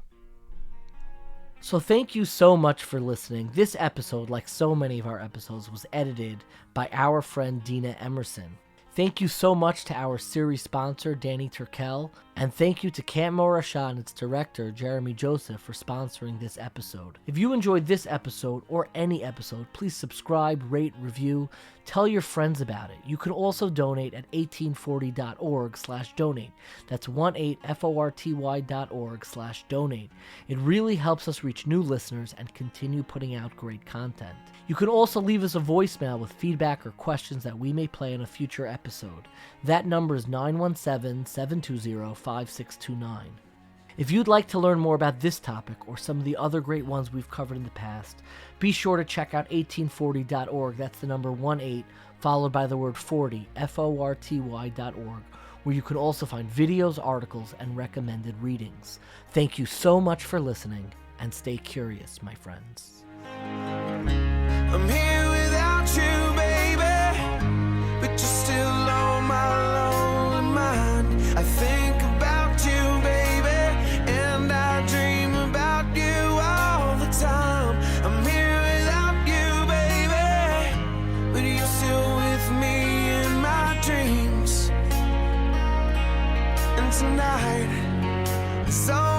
So thank you so much for listening. This episode, like so many of our episodes, was edited by our friend Dina Emerson. Thank you so much to our series sponsor, Danny Turkel, and thank you to Camp Morasha and its director, Jeremy Joseph, for sponsoring this episode. If you enjoyed this episode or any episode, please subscribe, rate, review, tell your friends about it. You can also donate at 1840.org/donate. That's 18forty.org/donate. It really helps us reach new listeners and continue putting out great content. You can also leave us a voicemail with feedback or questions that we may play in a future episode. That number is 917-720-5629. If you'd like to learn more about this topic or some of the other great ones we've covered in the past, be sure to check out 1840.org. That's the number 18 followed by the word 40, FORTY.org, where you can also find videos, articles, and recommended readings. Thank you so much for listening, and stay curious, my friends. I'm here without you, baby, but you're still on my lonely mind. I think about you, baby, and I dream about you all the time. I'm here without you, baby, but you're still with me in my dreams. And tonight, it's all